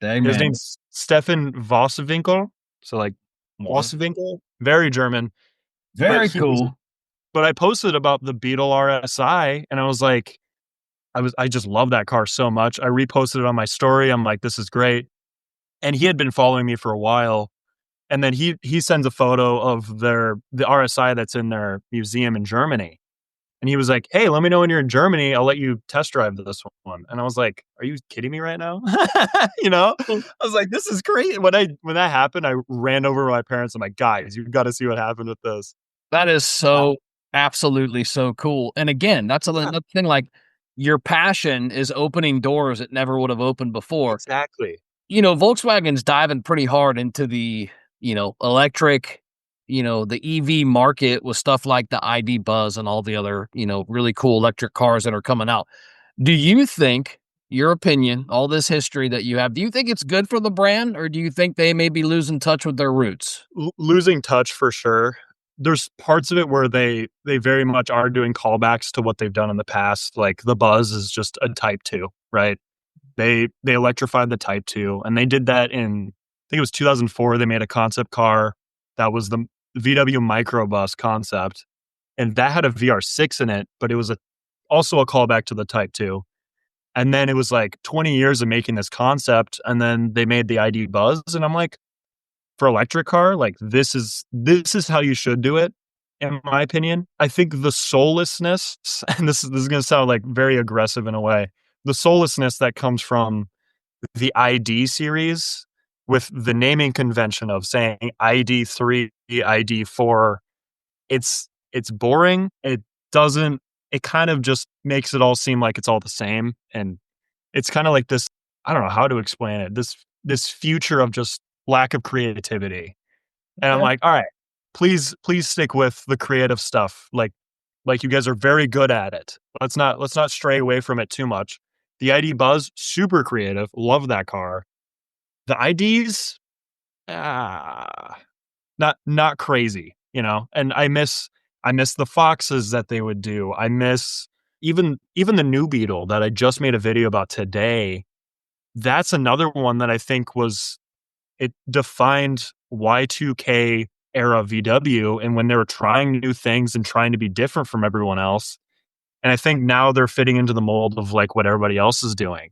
Dang, His man. name's Stefan Vosswinkel. So like Wow. Vosswinkel, very German. But Very he was cool. but I posted about the Beetle RSI and I was like, I just love that car so much. I reposted it on my story. I'm like, this is great. And he had been following me for a while. And then he sends a photo of the RSI that's in their museum in Germany. And he was like, "Hey, let me know when you're in Germany. I'll let you test drive this one." And I was like, "Are you kidding me right now?" You know? I was like, "This is great." When that happened, I ran over to my parents. I'm like, "Guys, you've got to see what happened with this." That is Uh, so absolutely so cool, and again, that's yeah, another thing, like, your passion is opening doors it never would have opened before. exactly. Volkswagen's diving pretty hard into the, electric, the EV market with stuff like the ID Buzz and all the other, really cool electric cars that are coming out. Do you think, your opinion, all this history that you have, do you think it's good for the brand, or do you think they may be losing touch with their roots? Losing touch for sure. There's parts of it where they very much are doing callbacks to what they've done in the past. Like the Buzz is just a Type 2, right? They electrified the Type 2, and they did that in I think it was 2004. They made a concept car that was the VW microbus concept, and that had a VR6 in it, but it was also a callback to the Type 2. And then it was like 20 years of making this concept, and then they made the ID Buzz, and I'm like, for electric car, like this is how you should do it, in my opinion. I think the soullessness, and this is gonna sound like very aggressive in a way, the soullessness that comes from the ID series with the naming convention of saying ID3, ID4, it's boring. Doesn't it kind of just makes it all seem like it's all the same. And it's kind of like this, I don't know how to explain it. This future of just lack of creativity. And I'm Okay. like, all right, please stick with the creative stuff. Like you guys are very good at it. Let's not stray away from it too much. The ID Buzz, super creative. Love that car. The IDs, ah, not crazy, you know. And I miss the Foxes that they would do. I miss even the new Beetle that I just made a video about today. That's another one that I think it defined Y2K era VW and when they were trying new things and trying to be different from everyone else. And I think now they're fitting into the mold of like what everybody else is doing.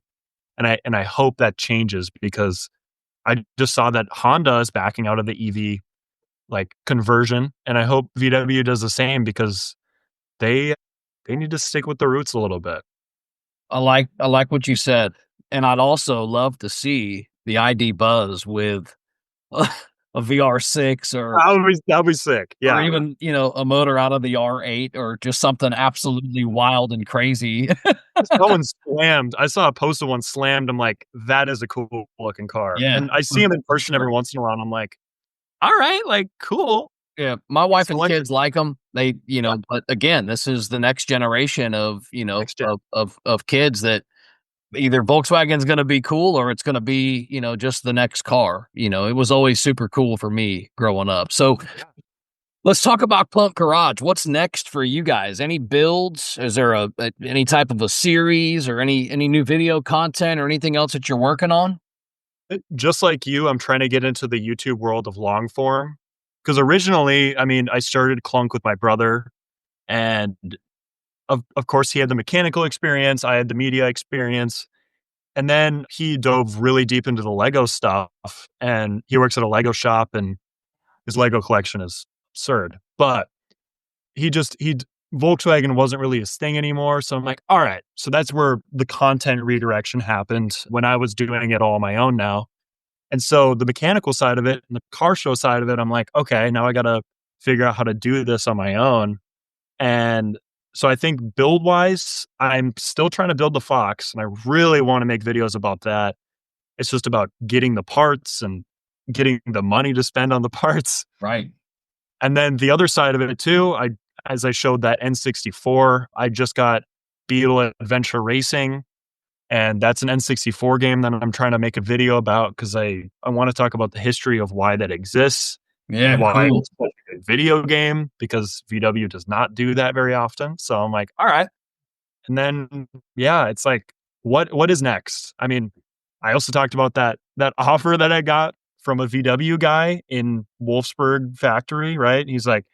And I hope that changes because I just saw that Honda is backing out of the EV like conversion, and I hope VW does the same because they they need to stick with the roots a little bit. I like what you said, and I'd also love to see the ID Buzz with a VR6 That would be sick. or Yeah. even, a motor out of the R8 or just something absolutely wild and crazy. Someone slammed. I saw a post of one slammed. I'm like, that is a cool looking car. Yeah, And I see for him in for person every sure. once in a while. And I'm like, all right, like cool. Yeah, my wife and Electric kids like them. They, yeah, but again, this is the next generation of, next gen. of kids that either Volkswagen's gonna be cool or it's gonna be, just the next car. It was always super cool for me growing up. So Yeah. let's talk about Klunk Garage. What's next for you guys? Any builds? Is there any type of a series or any new video content or anything else that you're working on? Just like you, I'm trying to get into the YouTube world of long form. Because originally, I mean, I started Klunk with my brother, and of course, he had the mechanical experience, I had the media experience, and then he dove really deep into the Lego stuff, and he works at a Lego shop, and his Lego collection is absurd. But he Volkswagen wasn't really his thing anymore. So I'm like, all right. So that's where the content redirection happened when I was doing it all on my own now. And so the mechanical side of it and the car show side of it, I'm like, okay, now I got to figure out how to do this on my own. And so I think build wise, I'm still trying to build the Fox and I really want to make videos about that. It's just about getting the parts and getting the money to spend on the parts. Right. And then the other side of it too, as I showed that N64, I just got Beetle Adventure Racing, and that's an N64 game that I'm trying to make a video about because I want to talk about the history of why that exists and Yeah, why cool. it's such a good video game because VW does not do that very often. So I'm like, all right. And then yeah, it's like, what is next? I mean, I also talked about that offer that I got from a VW guy in Wolfsburg factory, right? He's like,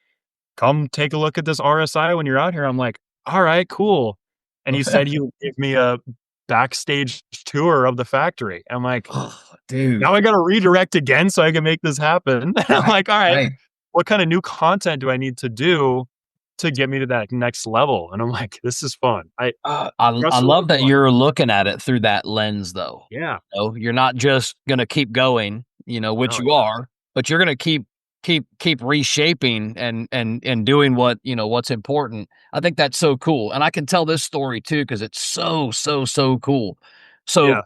come take a look at this RSI when you're out here. I'm like, all right, cool. And he said he would give me a backstage tour of the factory. I'm like, Oh, dude. now I got to redirect again so I can make this happen. I'm Right, like, all right, right. what kind of new content do I need to do to get me to that next level? And I'm like, this is fun. I Wrestle love that you're looking at it through that lens, though. yeah, You're not just gonna keep going, which no, you are, but you're gonna keep reshaping and doing what's important. I think that's so cool, and I can tell this story too because it's so cool. So yeah.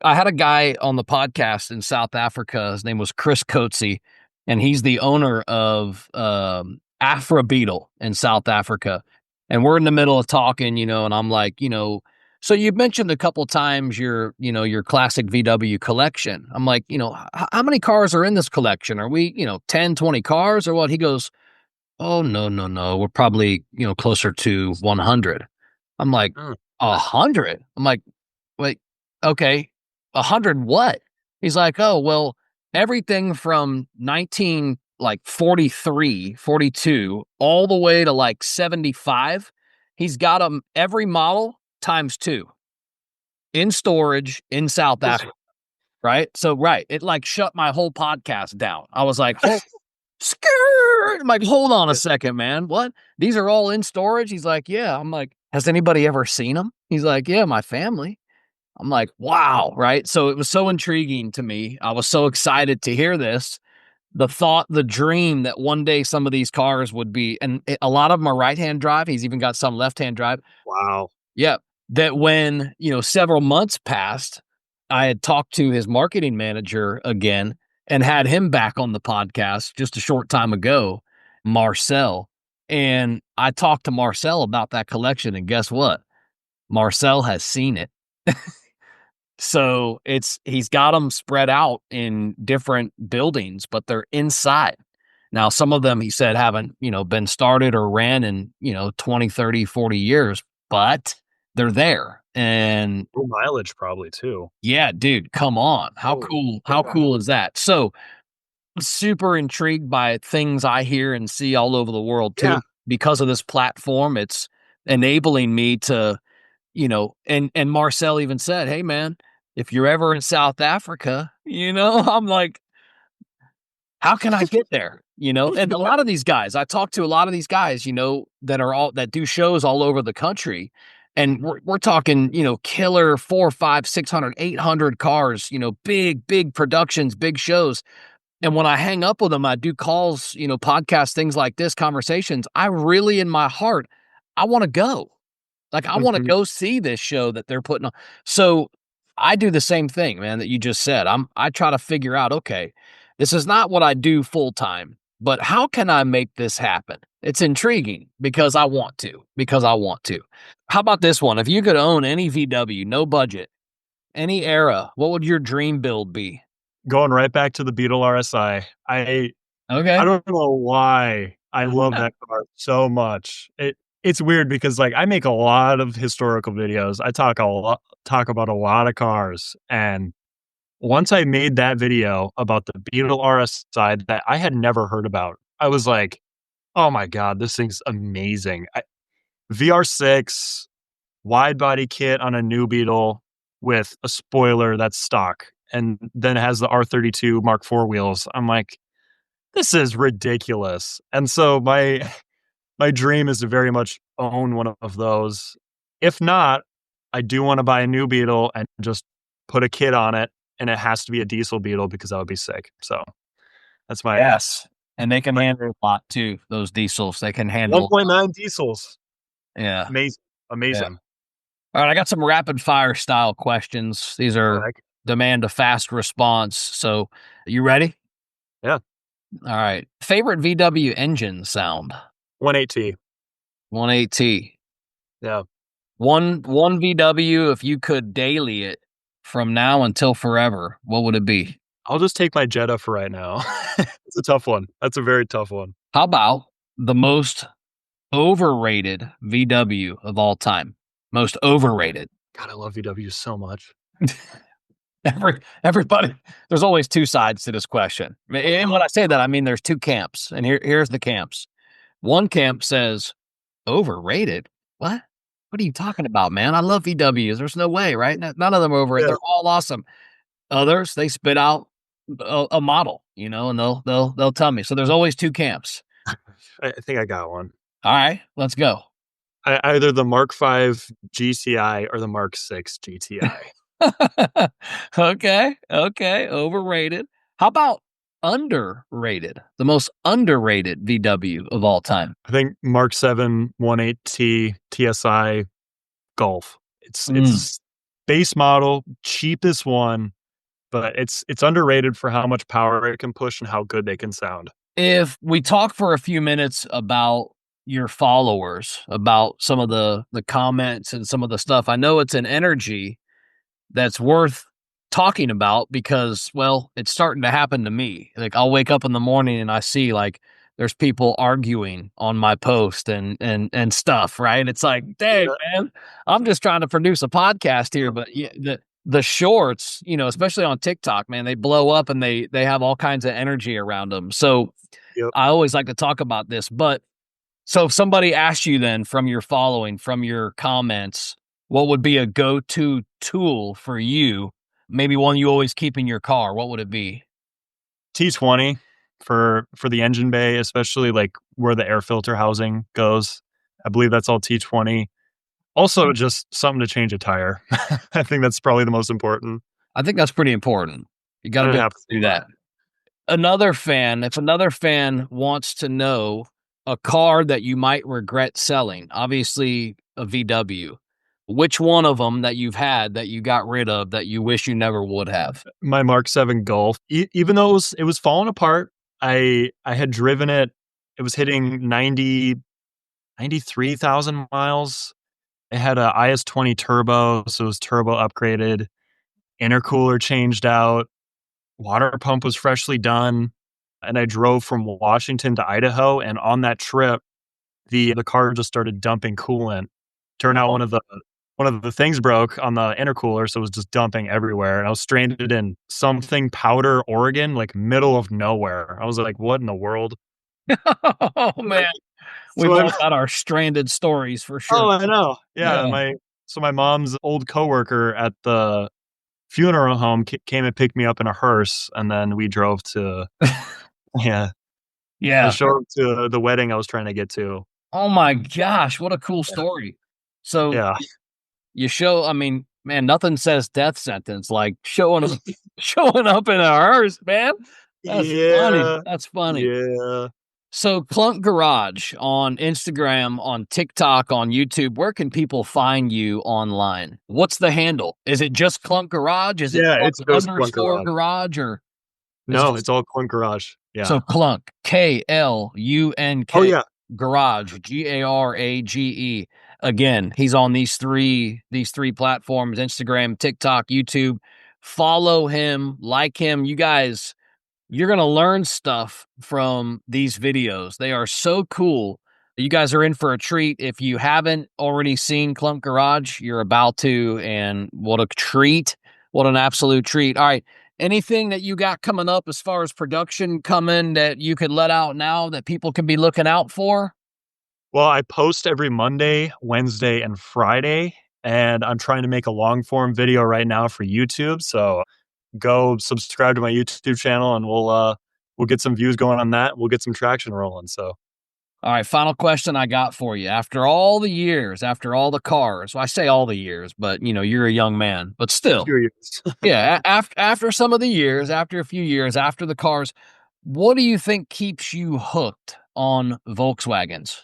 I had a guy on the podcast in South Africa. His name was Chris Coetzee, and he's the owner of Afra Beetle in South Africa. And we're in the middle of talking, and I'm like, so you mentioned a couple times your classic VW collection. I'm like, how many cars are in this collection? Are we, 10, 20 cars or what? He goes, oh, no, no, no. We're probably, closer to 100. I'm like, Mm. 100? I'm like, wait, okay, 100 what? He's like, oh, well, everything from 19, like 43, 42, all the way to like 75. He's got them every model times two in storage in South Africa. Right. So, right. It like shut my whole podcast down. I was like, skirt. I'm like, hold on a second, man. What? These are all in storage? He's like, yeah. I'm like, has anybody ever seen them? He's like, yeah, my family. I'm like, wow, right? So it was so intriguing to me. I was so excited to hear this. The thought, the dream that one day some of these cars would be, and a lot of them are right-hand drive. He's even got some left-hand drive. Wow. Yeah. That when, several months passed, I had talked to his marketing manager again and had him back on the podcast just a short time ago, Marcel. And I talked to Marcel about that collection. And guess what? Marcel has seen it. So he's got them spread out in different buildings, but they're inside. Now, some of them he said haven't, been started or ran in, 20, 30, 40 years, but they're there. And Low mileage probably too. yeah, dude, come on. Oh, How cool is that? So super intrigued by things I hear and see all over the world yeah. too. Because of this platform, it's enabling me to and Marcel even said, "Hey man, if you're ever in South Africa, I'm like, how can I get there?" And a lot of these guys, I talk to a lot of these guys, that do shows all over the country. And we're talking, killer 4, 5, 600, 800 cars, big productions, big shows. And when I hang up with them, I do calls, podcasts, things like this, conversations. I really, in my heart, I want to go. Like, I wanna Mhm. go see this show that they're putting on. So, I do the same thing, man, that you just said. I try to figure out, okay, this is not what I do full time. but how can I make this happen? It's intriguing because I want to. How about this one? If you could own any VW, no budget, any era, what would your dream build be? Going right back to the Beetle RSI. I Okay. don't know why I love that car so much. It's weird because, like, I make a lot of historical videos. I talk about a lot of cars, and once I made that video about the Beetle RSI that I had never heard about, I was like, "Oh my god, this thing's amazing." VR6 wide body kit on a new Beetle with a spoiler that's stock, and then it has the R32 Mark IV wheels. I'm like, "This is ridiculous." And so my dream is to very much own one of those. If not, I do wanna buy a new Beetle and just put a kit on it, and it has to be a diesel Beetle because that would be sick. So, that's Yes. And they can my handle a lot too. Those diesels, they can handle. 1.9 diesels. Yeah. Amazing, Yeah. amazing. All right. I got some rapid fire style questions. These are Alright. demand a fast response. So, you ready? Yeah. All right. Favorite VW engine sound? 1.8T. 180. Yeah. One VW, if you could daily it from now until forever, what would it be? I'll just take my Jetta for right now. It's a tough one. That's a very tough one. How about the most overrated VW of all time? Most overrated. God, I love VW so much. Everybody, there's always two sides to this question. And when I say that, I mean there's two camps. And here's the camps. One camp says, overrated? What? What are you talking about, man? I love VWs. There's no way, right? None of them are overrated. Yeah. They're all awesome. Others, they spit out a model, and they'll tell me. So there's always two camps. I think I got one. All right, let's go. Either the Mark V GTI or the Mark VI GTI. Okay, overrated. How about underrated? The most underrated VW of all time. I think Mark 7 18T TSI Golf. It's a base model, cheapest one, but it's underrated for how much power it can push and how good they can sound. If we talk for a few minutes about your followers, about some of the comments and some of the stuff, I know it's an energy that's worth talking about because, well, it's starting to happen to me. Like, I'll wake up in the morning and I see, like, there's people arguing on my post and stuff, right? It's like, dang, man, I'm just trying to produce a podcast here, but the shorts, especially on TikTok, man, they blow up and they have all kinds of energy around them. So Yep. I always like to talk about this. But so if somebody asks you then from your following, from your comments, what would be a go-to tool for you? Maybe one you always keep in your car. What would it be? T20 for the engine bay, especially like where the air filter housing goes. I believe that's all T20. Also, just something to change a tire. I think that's probably the most important. I think that's pretty important. You got to be able to do that. If another fan wants to know a car that you might regret selling, obviously a VW, which one of them that you've had that you got rid of that you wish you never would have? My Mark 7 Golf, even though it was falling apart, I had driven it. It was hitting 93,000 miles. It had a IS-20 turbo, so it was turbo upgraded. Intercooler changed out. Water pump was freshly done. And I drove from Washington to Idaho, and on that trip, the car just started dumping coolant. Turned out one of the things broke on the intercooler, so it was just dumping everywhere. And I was stranded in something Powder, Oregon, like middle of nowhere. I was like, "What in the world?" Oh man, we've all got our stranded stories for sure. Oh, I know. Yeah, Yeah. my mom's old coworker at the funeral home came and picked me up in a hearse, and then we drove to yeah, Yeah. show up to the wedding I was trying to get to. Oh my gosh, what a cool Yeah. story. So Yeah. I mean, man, nothing says death sentence like showing up showing up in a hearse, man. That's funny. Yeah. That's funny. Yeah. So Klunk Garage on Instagram, on TikTok, on YouTube, where can people find you online? What's the handle? Is it just Klunk Garage? Is it Yeah, Klunk it's just Klunk underscore Garage. garage or is No, it it's all Klunk Garage. Yeah. So Klunk, Oh, KLUNK, yeah. Garage, GARAGE. Again, he's on these three platforms: Instagram, TikTok, YouTube. Follow him, like him. You guys, you're going to learn stuff from these videos. They are so cool. You guys are in for a treat. If you haven't already seen Klunk Garage, you're about to, and what a treat. What an absolute treat. All right. Anything that you got coming up as far as production coming that you could let out now that people can be looking out for? Well, I post every Monday, Wednesday, and Friday, and I'm trying to make a long form video right now for YouTube. So go subscribe to my YouTube channel, and we'll get some views going on that. We'll get some traction rolling. So All right, final question I got for you. After all the years, after all the cars, well, I say all the years, but you're a young man, but still, curious. yeah, after some of the years, after a few years, after the cars, what do you think keeps you hooked on Volkswagens?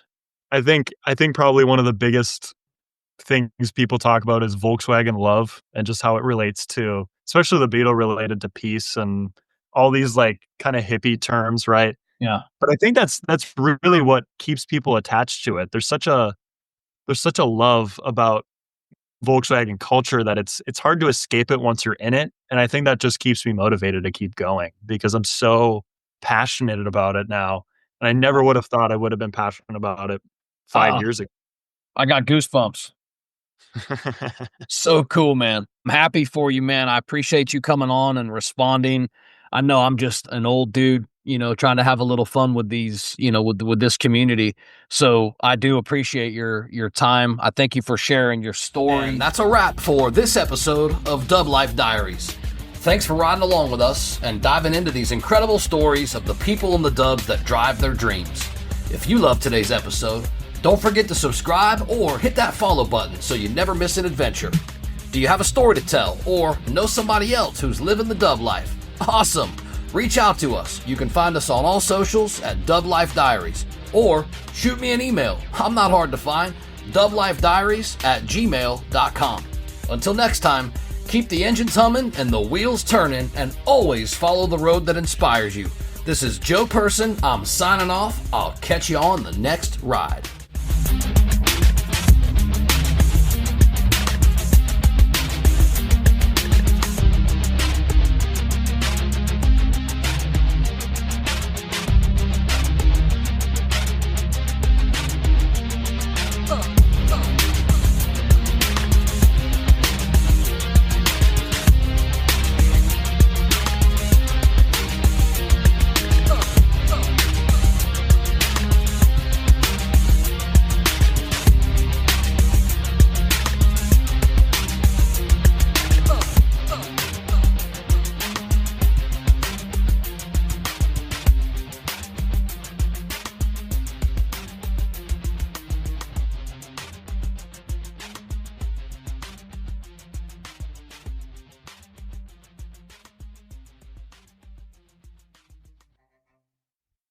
I think probably one of the biggest things people talk about is Volkswagen love and just how it relates to, especially the Beetle related to peace and all these like kind of hippie terms, right? Yeah. But I think that's really what keeps people attached to it. There's such a love about Volkswagen culture that it's hard to escape it once you're in it, and I think that just keeps me motivated to keep going because I'm so passionate about it now, and I never would have thought I would have been passionate about it 5 Uh, years ago. I got goosebumps. So cool, man. I'm happy for you, man. I appreciate you coming on and responding. I know I'm just an old dude, trying to have a little fun with these, with this community. So I do appreciate your time. I thank you for sharing your story. And that's a wrap for this episode of Dub Life Diaries. Thanks for riding along with us and diving into these incredible stories of the people in the dubs that drive their dreams. If you love today's episode, don't forget to subscribe or hit that follow button so you never miss an adventure. Do you have a story to tell or know somebody else who's living the dub life? Awesome! Reach out to us. You can find us on all socials at Dub Life Diaries or shoot me an email. I'm not hard to find. dublifediaries@gmail.com. Until next time, keep the engines humming and the wheels turning, and always follow the road that inspires you. This is Joe Person. I'm signing off. I'll catch you on the next ride.